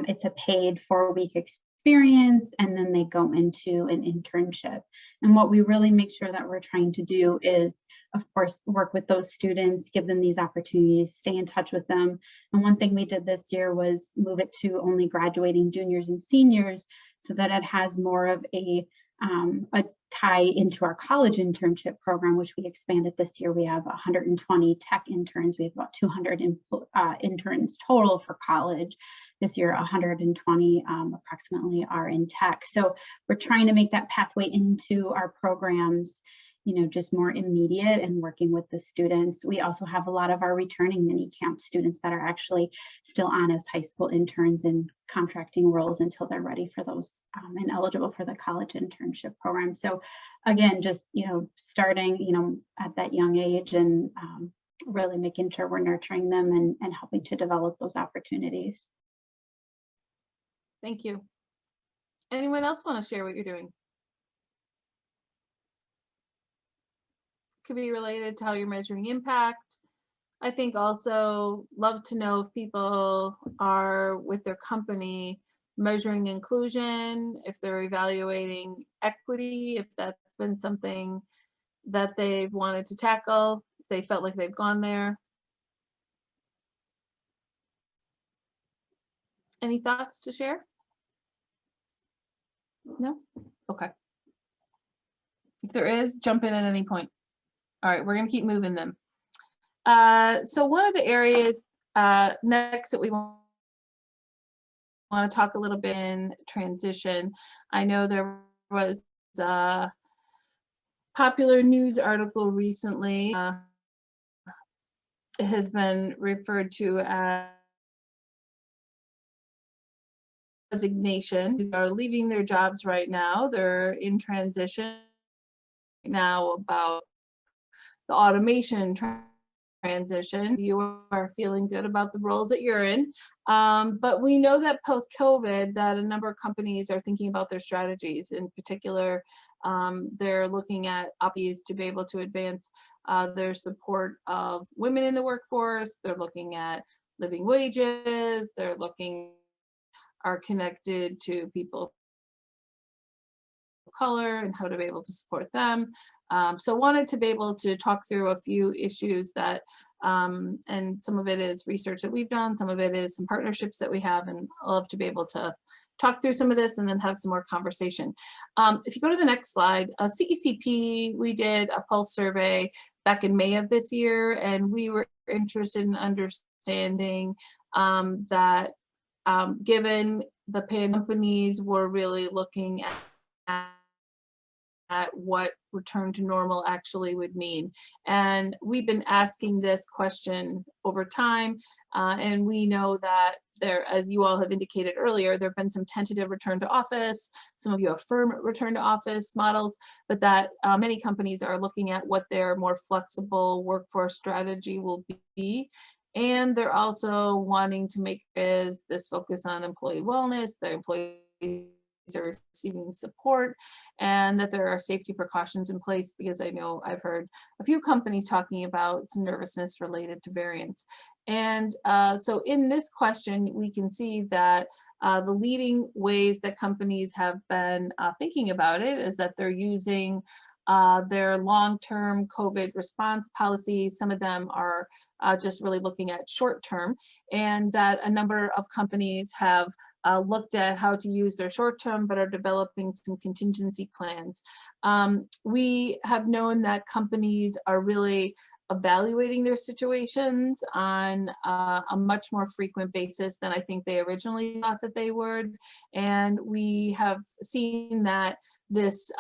G: It's a paid 4-week experience, and then they go into an internship. And what we really make sure that we're trying to do is, of course, work with those students, give them these opportunities, stay in touch with them. And one thing we did this year was move it to only graduating juniors and seniors so that it has more of a tie into our college internship program, which we expanded this year. We have 120 tech interns. We have about 200 interns total for college. This year, 120 approximately are in tech. So we're trying to make that pathway into our programs, just more immediate and working with the students. We also have a lot of our returning mini camp students that are actually still on as high school interns in contracting roles until they're ready for those and eligible for the college internship program. So again, just, starting, at that young age and really making sure we're nurturing them and helping to develop those opportunities.
A: Thank you. Anyone else want to share what you're doing? Could be related to how you're measuring impact. I think also love to know if people are with their company measuring inclusion, if they're evaluating equity, if that's been something that they've wanted to tackle, if they felt like they've gone there. Any thoughts to share? No? Okay. If there is, jump in at any point. All right, we're going to keep moving them. So one of the areas next that we want to talk a little bit in transition. I know there was a popular news article recently. It has been referred to as resignation. These are leaving their jobs right now. They're in transition now about the automation transition. You are feeling good about the roles that you're in. But we know that post-COVID that a number of companies are thinking about their strategies. In particular, they're looking at opportunities to be able to advance their support of women in the workforce. They're looking at living wages. They're are connected to people of color and how to be able to support them. So wanted to be able to talk through a few issues that, and some of it is research that we've done, some of it is some partnerships that we have, and I'd love to be able to talk through some of this and then have some more conversation. If you go to the next slide, CECP, we did a pulse survey back in May of this year, and we were interested in understanding that given the companies were really looking at what return to normal actually would mean. And we've been asking this question over time, and we know that there, as you all have indicated earlier, there have been some tentative return to office, some of you have firm return to office models, but that many companies are looking at what their more flexible workforce strategy will be. And they're also wanting to make this focus on employee wellness, the employees are receiving support, and that there are safety precautions in place, because I know I've heard a few companies talking about some nervousness related to variants. And so in this question, we can see that the leading ways that companies have been thinking about it is that they're using their long-term COVID response policies. Some of them are just really looking at short-term, and that a number of companies have looked at how to use their short-term, but are developing some contingency plans. We have known that companies are really evaluating their situations on a much more frequent basis than I think they originally thought that they would. And we have seen that this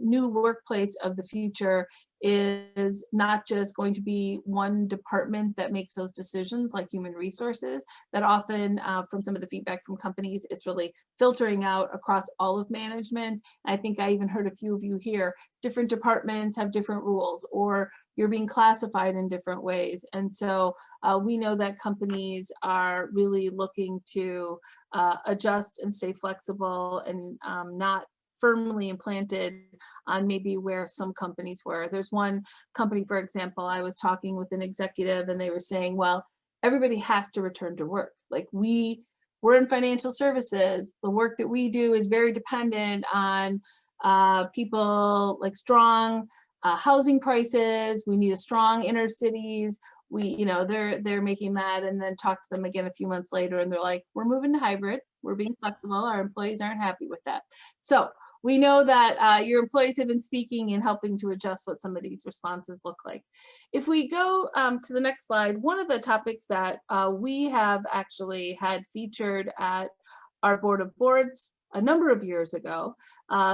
A: new workplace of the future is not just going to be one department that makes those decisions, like human resources, that often from some of the feedback from companies, it's really filtering out across all of management. I think I even heard a few of you here, different departments have different rules, or you're being classified in different ways. And so we know that companies are really looking to adjust and stay flexible and not firmly implanted on maybe where some companies were. There's one company, for example, I was talking with an executive and they were saying, well, everybody has to return to work. Like we're in financial services. The work that we do is very dependent on people like strong housing prices. We need a strong inner cities. They're making that, and then talk to them again a few months later and they're like, we're moving to hybrid. We're being flexible. Our employees aren't happy with that. So we know that your employees have been speaking and helping to adjust what some of these responses look like. If we go to the next slide, one of the topics that we have actually had featured at our board of boards a number of years ago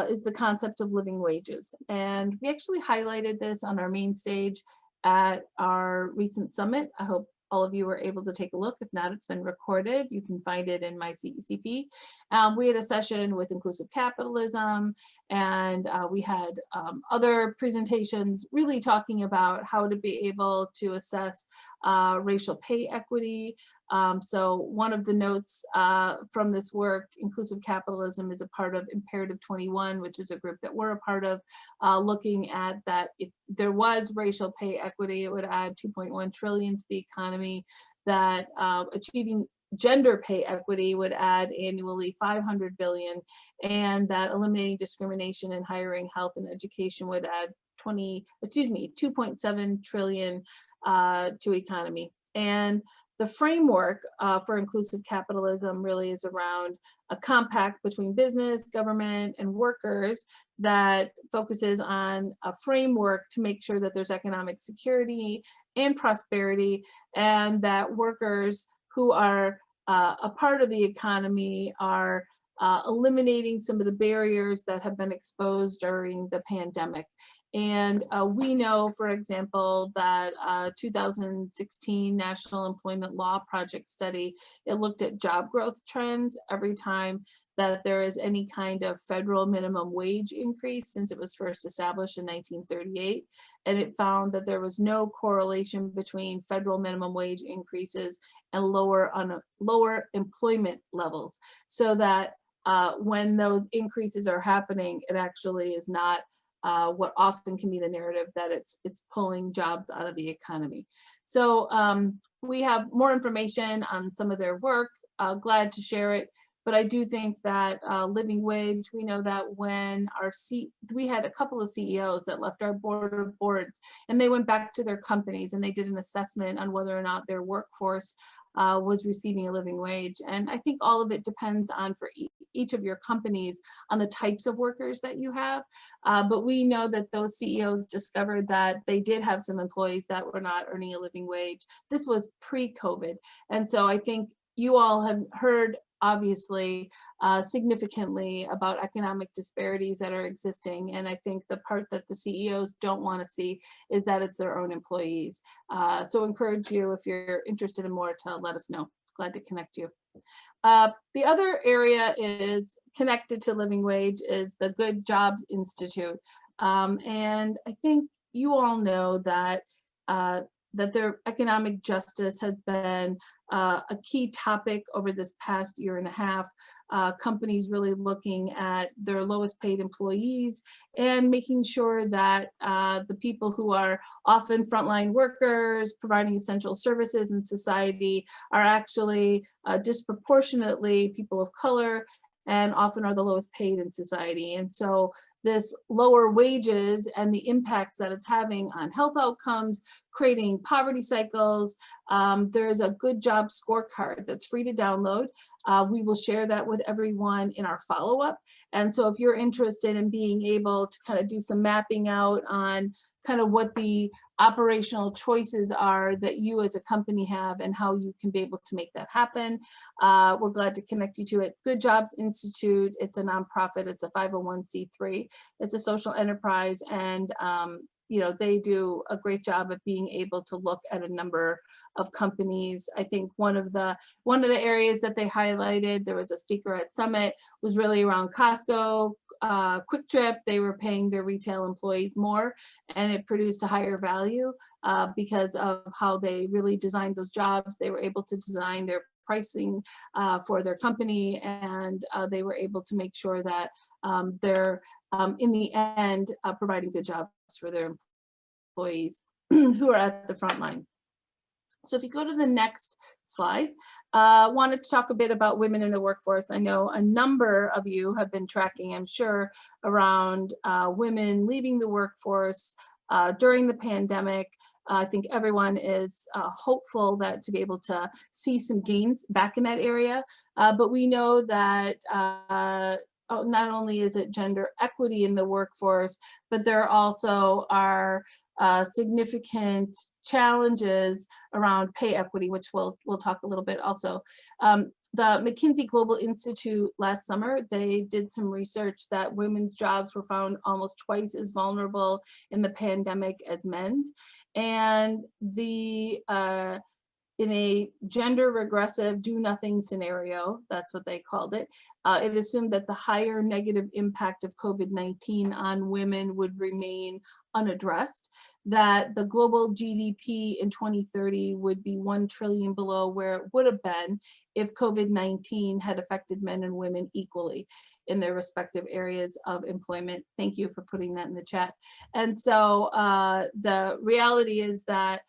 A: is the concept of living wages. And we actually highlighted this on our main stage at our recent summit. I hope all of you were able to take a look. If not, it's been recorded. You can find it in my CECP. We had a session with inclusive capitalism, and we had other presentations really talking about how to be able to assess racial pay equity. So one of the notes from this work, inclusive capitalism, is a part of Imperative 21, which is a group that we're a part of, looking at that if there was racial pay equity, it would add 2.1 trillion to the economy, that achieving gender pay equity would add annually 500 billion, and that eliminating discrimination in hiring, health, and education would add 2.7 trillion to economy. And the framework for inclusive capitalism really is around a compact between business, government, and workers that focuses on a framework to make sure that there's economic security and prosperity, and that workers who are a part of the economy are eliminating some of the barriers that have been exposed during the pandemic. And we know, for example, that 2016 National Employment Law Project study, it looked at job growth trends every time that there is any kind of federal minimum wage increase since it was first established in 1938. And it found that there was no correlation between federal minimum wage increases and lower employment levels. So that when those increases are happening, it actually is not what often can be the narrative that it's pulling jobs out of the economy. So we have more information on some of their work, glad to share it. But I do think that living wage, we know that when we had a couple of CEOs that left our board of boards, and they went back to their companies and they did an assessment on whether or not their workforce was receiving a living wage. And I think all of it depends on, for each of your companies, on the types of workers that you have. But we know that those CEOs discovered that they did have some employees that were not earning a living wage. This was pre-COVID. And so I think you all have heard, obviously, significantly about economic disparities that are existing. And I think the part that the CEOs don't want to see is that it's their own employees. So encourage you, if you're interested in more, to let us know. Glad to connect you. The other area is connected to living wage is the Good Jobs Institute. And I think you all know that that their economic justice has been a key topic over this past year and a half. Companies really looking at their lowest paid employees and making sure that the people who are often frontline workers providing essential services in society are actually disproportionately people of color, and often are the lowest paid in society. And so this lower wages and the impacts that it's having on health outcomes, creating poverty cycles. There's a Good Job Scorecard that's free to download. We will share that with everyone in our follow-up. And so if you're interested in being able to kind of do some mapping out on kind of what the operational choices are that you as a company have and how you can be able to make that happen, we're glad to connect you to it. Good Jobs Institute, it's a nonprofit, it's a 501c3, it's a social enterprise, and you know, they do a great job of being able to look at a number of companies. I think one of the areas that they highlighted, there was a speaker at Summit, was really around Costco, Quick Trip. They were paying their retail employees more, and it produced a higher value because of how they really designed those jobs. They were able to design their pricing for their company, and they were able to make sure that they're in the end providing good jobs for their employees who are at the front line. So if you go to the next slide, wanted to talk a bit about women in the workforce. I know a number of you have been tracking, I'm sure, around women leaving the workforce during the pandemic. I think everyone is hopeful that to be able to see some gains back in that area, but we know that not only is it gender equity in the workforce, but there also are significant challenges around pay equity, which we'll talk a little bit also. The McKinsey Global Institute last summer, they did some research that women's jobs were found almost twice as vulnerable in the pandemic as men's. And in a gender regressive do nothing scenario, that's what they called it, it assumed that the higher negative impact of COVID-19 on women would remain unaddressed, that the global GDP in 2030 would be 1 trillion below where it would have been if COVID-19 had affected men and women equally in their respective areas of employment. Thank you for putting that in the chat. And so the reality is that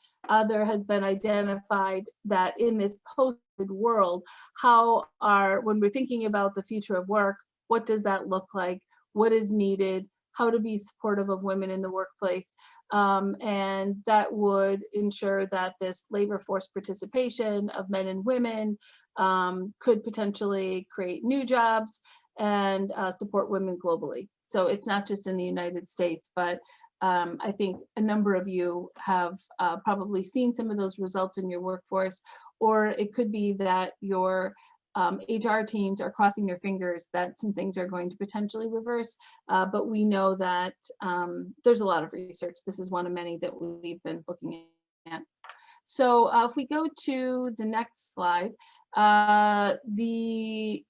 A: there has been identified that in this post-COVID world, when we're thinking about the future of work, what does that look like? What is needed? How to be supportive of women in the workplace. And that would ensure that this labor force participation of men and women could potentially create new jobs and support women globally. So it's not just in the United States, but I think a number of you have probably seen some of those results in your workforce, or it could be that your HR teams are crossing their fingers that some things are going to potentially reverse, but we know that there's a lot of research. This is one of many that we've been looking at. So if we go to the next slide, the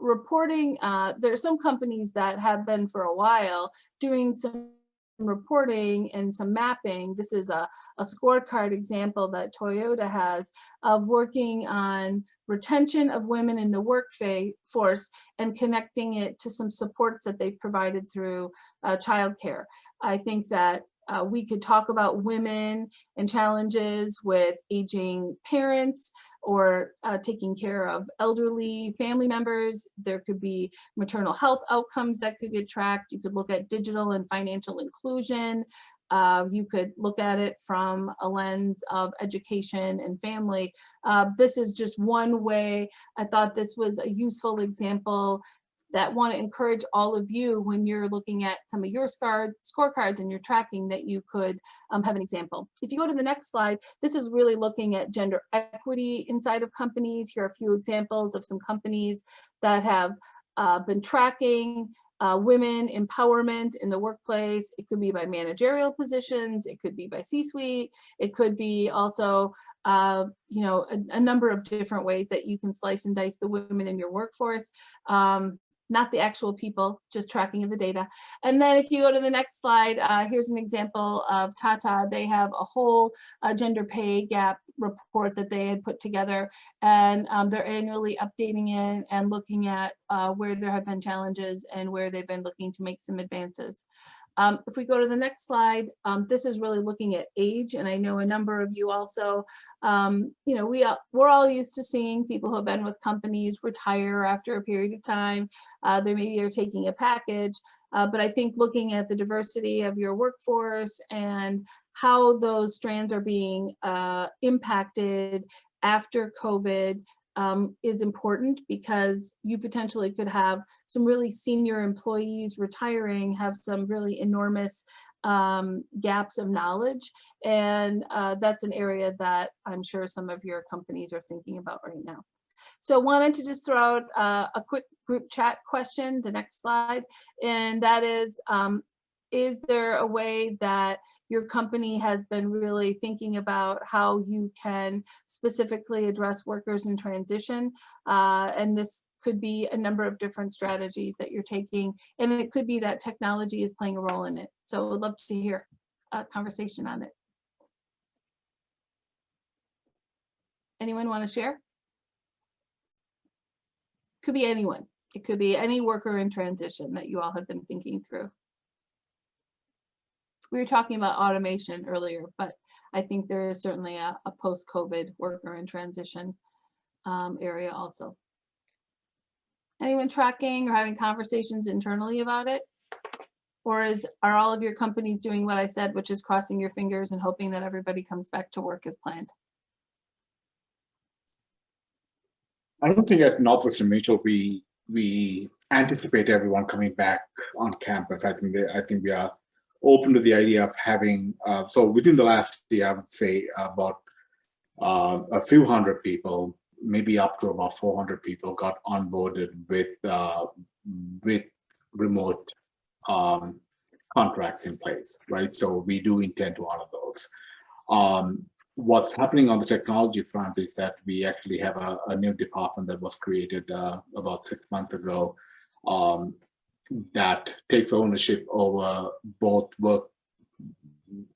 A: reporting, there are some companies that have been for a while doing some reporting and some mapping. This is a scorecard example that Toyota has of working on retention of women in the workforce and connecting it to some supports that they've provided through childcare. I think that we could talk about women and challenges with aging parents or taking care of elderly family members. There could be maternal health outcomes that could get tracked. You could look at digital and financial inclusion. You could look at it from a lens of education and family. This is just one way. I thought this was a useful example that want to encourage all of you when you're looking at some of your scorecards and you're tracking that you could have an example. If you go to the next slide, this is really looking at gender equity inside of companies. Here are a few examples of some companies that have been tracking women empowerment in the workplace. It could be by managerial positions, it could be by C-suite, it could be also you know, a number of different ways that you can slice and dice the women in your workforce. Not the actual people, just tracking of the data. And then if you go to the next slide, here's an example of Tata. They have a whole gender pay gap report that they had put together, and they're annually updating it and looking at where there have been challenges and where they've been looking to make some advances. If we go to the next slide, this is really looking at age, and I know a number of you also, you know, we're all used to seeing people who have been with companies retire after a period of time. They maybe are taking a package, but I think looking at the diversity of your workforce and how those strands are being impacted after COVID is important, because you potentially could have some really senior employees retiring, have some really enormous gaps of knowledge. And that's an area that I'm sure some of your companies are thinking about right now. So wanted to just throw out a quick group chat question, the next slide, and that is, is there a way that your company has been really thinking about how you can specifically address workers in transition? And this could be a number of different strategies that you're taking, and it could be that technology is playing a role in it. So I'd love to hear a conversation on it. Anyone want to share? Could be anyone. It could be any worker in transition that you all have been thinking through. We were talking about automation earlier, but I think there is certainly a post-COVID worker in transition area also. Anyone tracking or having conversations internally about it? Or are all of your companies doing what I said, which is crossing your fingers and hoping that everybody comes back to work as planned?
H: I don't think at Northwestern Mutual we anticipate everyone coming back on campus. I think we are open to the idea of having so within the last year, I would say about a few hundred people, maybe up to about 400 people, got onboarded with remote contracts in place, right? So we do intend to honor those. What's happening on the technology front is that we actually have a new department that was created about 6 months ago that takes ownership over both work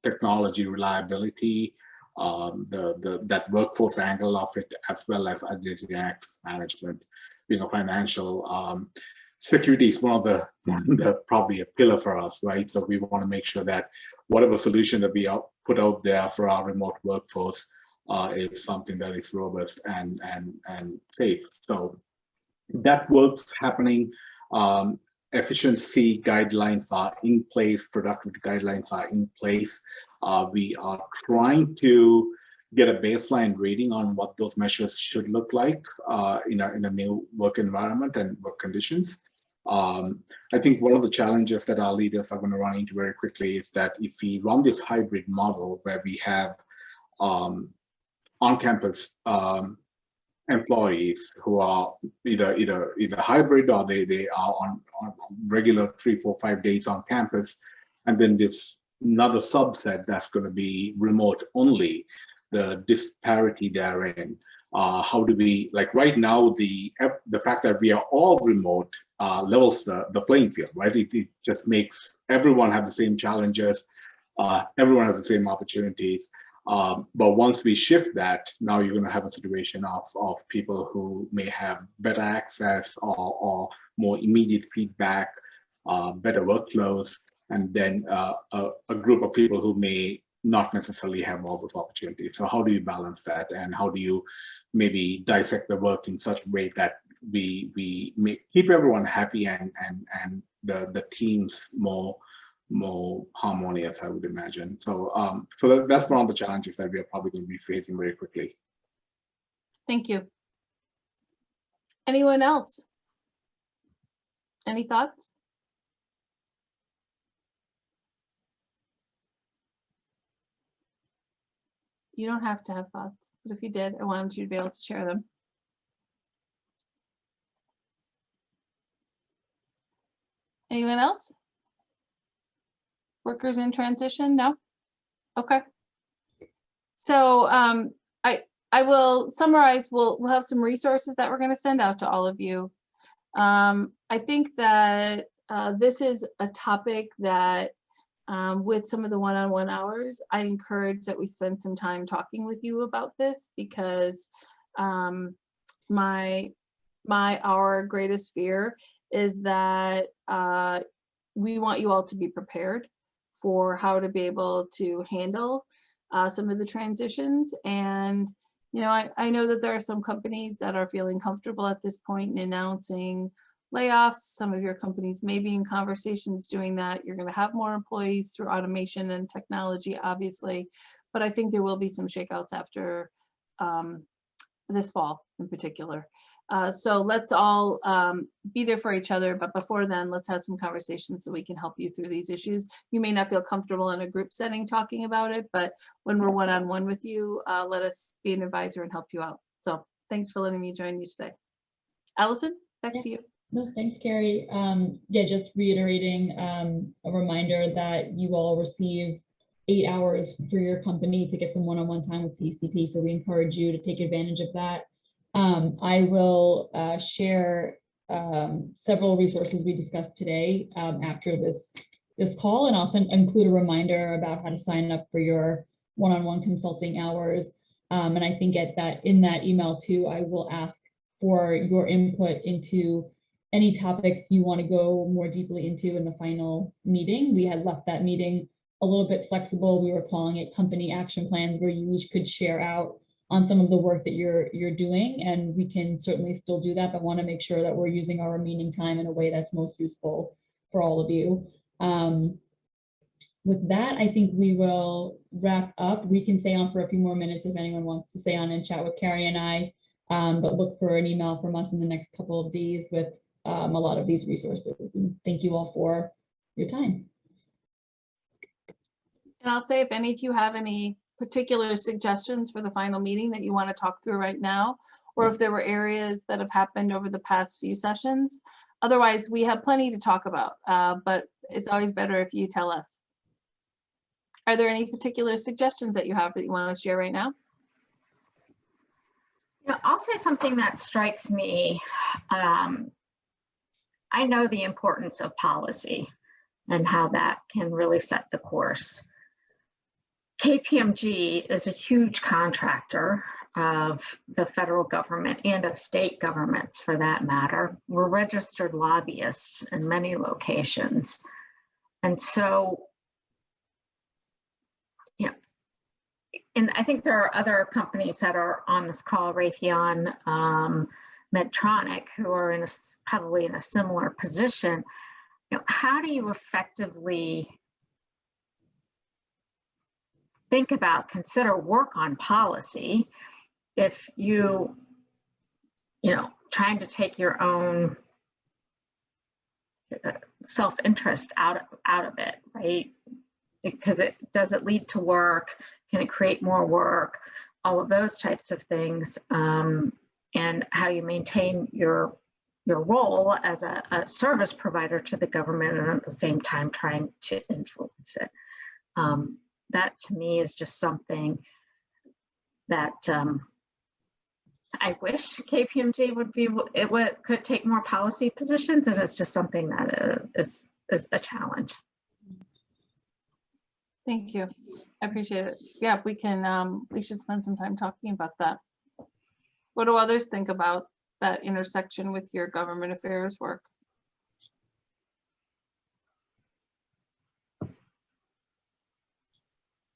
H: technology reliability, that workforce angle of it, as well as identity and access management. Financial security is one of the probably a pillar for us, right? So we want to make sure that whatever solution that we put out there for our remote workforce is something that is robust and safe. So that work's happening. Efficiency guidelines are in place, productivity guidelines are in place. We are trying to get a baseline reading on what those measures should look like in a new work environment and work conditions. I think one of the challenges that our leaders are going to run into very quickly is that if we run this hybrid model where we have on-campus employees who are either hybrid or they are on regular 3, 4, 5 days on campus, and then this another subset that's going to be remote only, the disparity therein. How do we, like right now, the fact that we are all remote levels the playing field, right? It just makes everyone have the same challenges, everyone has the same opportunities. But once we shift that, now you're going to have a situation of people who may have better access or more immediate feedback, better workflows, and then a group of people who may not necessarily have all those opportunities. So how do you balance that, and how do you maybe dissect the work in such a way that we keep everyone happy and the teams more harmonious, I would imagine. So that's one of the challenges that we are probably going to be facing very quickly.
A: Thank you. Anyone else? Any thoughts? You don't have to have thoughts, but if you did, I wanted you to be able to share them. Anyone else? Workers in transition? No? Okay. So I will summarize. We'll have some resources that we're going to send out to all of you. I think that this is a topic that with some of the one-on-one hours, I encourage that we spend some time talking with you about this, because our greatest fear is that we want you all to be prepared for how to be able to handle some of the transitions. And, you know, I know that there are some companies that are feeling comfortable at this point in announcing layoffs. Some of your companies may be in conversations doing that. You're going to have more employees through automation and technology, obviously, but I think there will be some shakeouts after this fall in particular. So let's all be there for each other, but before then, let's have some conversations so we can help you through these issues. You may not feel comfortable in a group setting talking about it, but when we're one-on-one with you, let us be an advisor and help you out. So thanks for letting me join you today. Allison, back to you.
B: No, thanks, Carrie. Yeah, just reiterating a reminder that you all receive 8 hours for your company to get some one-on-one time with CCP. So we encourage you to take advantage of that. I will share several resources we discussed today after this call, and also include a reminder about how to sign up for your one-on-one consulting hours. And I think in that email too, I will ask for your input into any topics you want to go more deeply into in the final meeting. We had left that meeting a little bit flexible. We were calling it company action plans, where you each could share out on some of the work that you're doing, and we can certainly still do that, but want to make sure that we're using our remaining time in a way that's most useful for all of you. With that, I think we will wrap up. We can stay on for a few more minutes if anyone wants to stay on and chat with Carrie and I, but look for an email from us in the next couple of days with a lot of these resources. And thank you all for your time.
A: And I'll say, if any of you have any particular suggestions for the final meeting that you want to talk through right now, or if there were areas that have happened over the past few sessions. Otherwise, we have plenty to talk about, but it's always better if you tell us. Are there any particular suggestions that you have that you want to share right now?
C: Yeah, I'll say something that strikes me. I know the importance of policy and how that can really set the course. KPMG is a huge contractor of the federal government and of state governments for that matter. We're registered lobbyists in many locations. And so, you know, and I think there are other companies that are on this call, Raytheon, Medtronic, who are probably in a similar position. You know, how do you effectively consider work on policy if you know, trying to take your own self-interest out of it, right? Because does it lead to work? Can it create more work? All of those types of things, and how you maintain your role as a service provider to the government, and at the same time trying to influence it. That to me is just something that I wish KPMG could take more policy positions, and it's just something that is a challenge.
A: Thank you. I appreciate it. Yeah, we should spend some time talking about that. What do others think about that intersection with your government affairs work?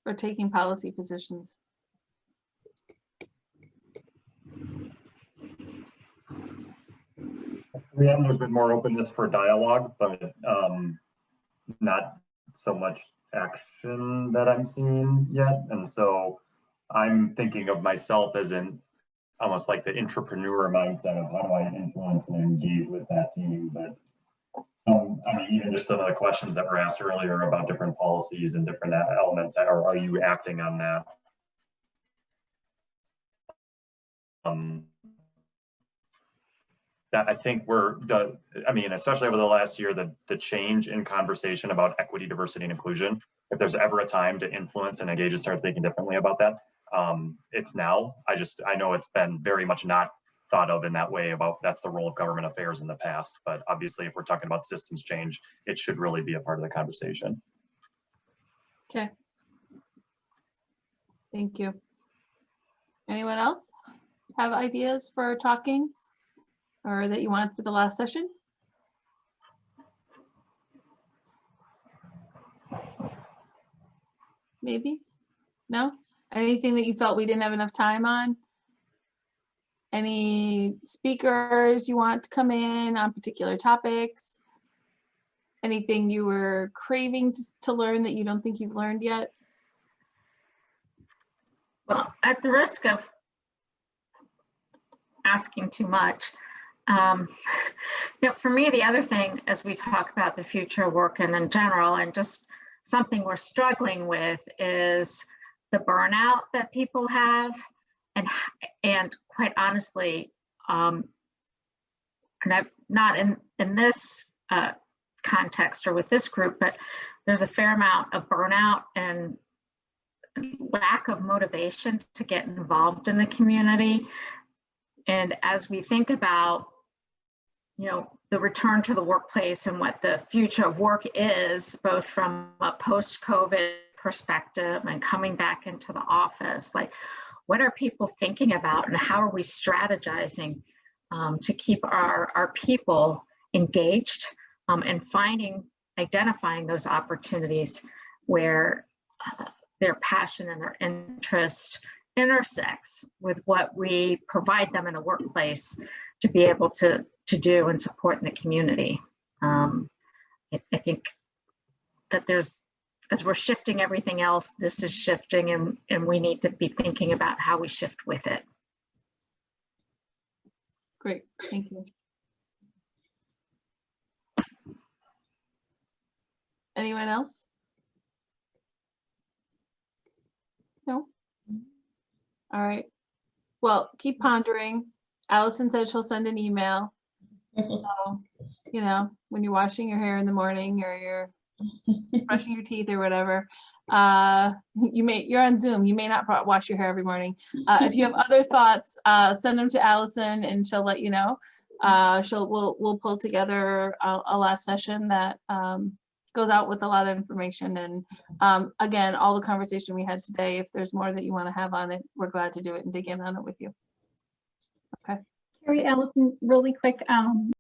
A: Or taking policy positions?
E: Yeah, there's been more openness for dialogue, but not so much action that I'm seeing yet. And so I'm thinking of myself as almost like the entrepreneur mindset of how do I influence and engage with that team. But I mean, even just some of the questions that were asked earlier about different policies and different elements, are you acting on that? That I think especially over the last year, the change in conversation about equity, diversity, and inclusion, if there's ever a time to influence and engage and start thinking differently about that, it's now. I know it's been very much not thought of in that way about that's the role of government affairs in the past, but obviously if we're talking about systems change, it should really be a part of the conversation.
A: Okay. Thank you. Anyone else have ideas for talking or that you want for the last session? Maybe? No? Anything that you felt we didn't have enough time on? Any speakers you want to come in on particular topics? Anything you were craving to learn that you don't think you've learned yet?
C: Well, at the risk of asking too much, for me, the other thing as we talk about the future of work and in general, and just something we're struggling with, is the burnout that people have, and quite honestly, and I've not in this context or with this group, but there's a fair amount of burnout and lack of motivation to get involved in the community. And as we think about, you know, the return to the workplace and what the future of work is, both from a post-COVID perspective and coming back into the office, like what are people thinking about and how are we strategizing to keep our people engaged and identifying those opportunities where their passion and their interest intersects with what we provide them in a workplace to be able to do and support in the community. I think that as we're shifting everything else, this is shifting and we need to be thinking about how we shift with it.
A: Great, thank you. Anyone else? No? All right. Well, keep pondering. Allison said she'll send an email. So, you know, when you're washing your hair in the morning or you're brushing your teeth or whatever, you're on Zoom. You may not wash your hair every morning. If you have other thoughts, send them to Allison and she'll let you know. We'll pull together a last session that goes out with a lot of information. And again, all the conversation we had today, if there's more that you want to have on it, we're glad to do it and dig in on it with you. Okay.
G: Carrie, Allison, really quick,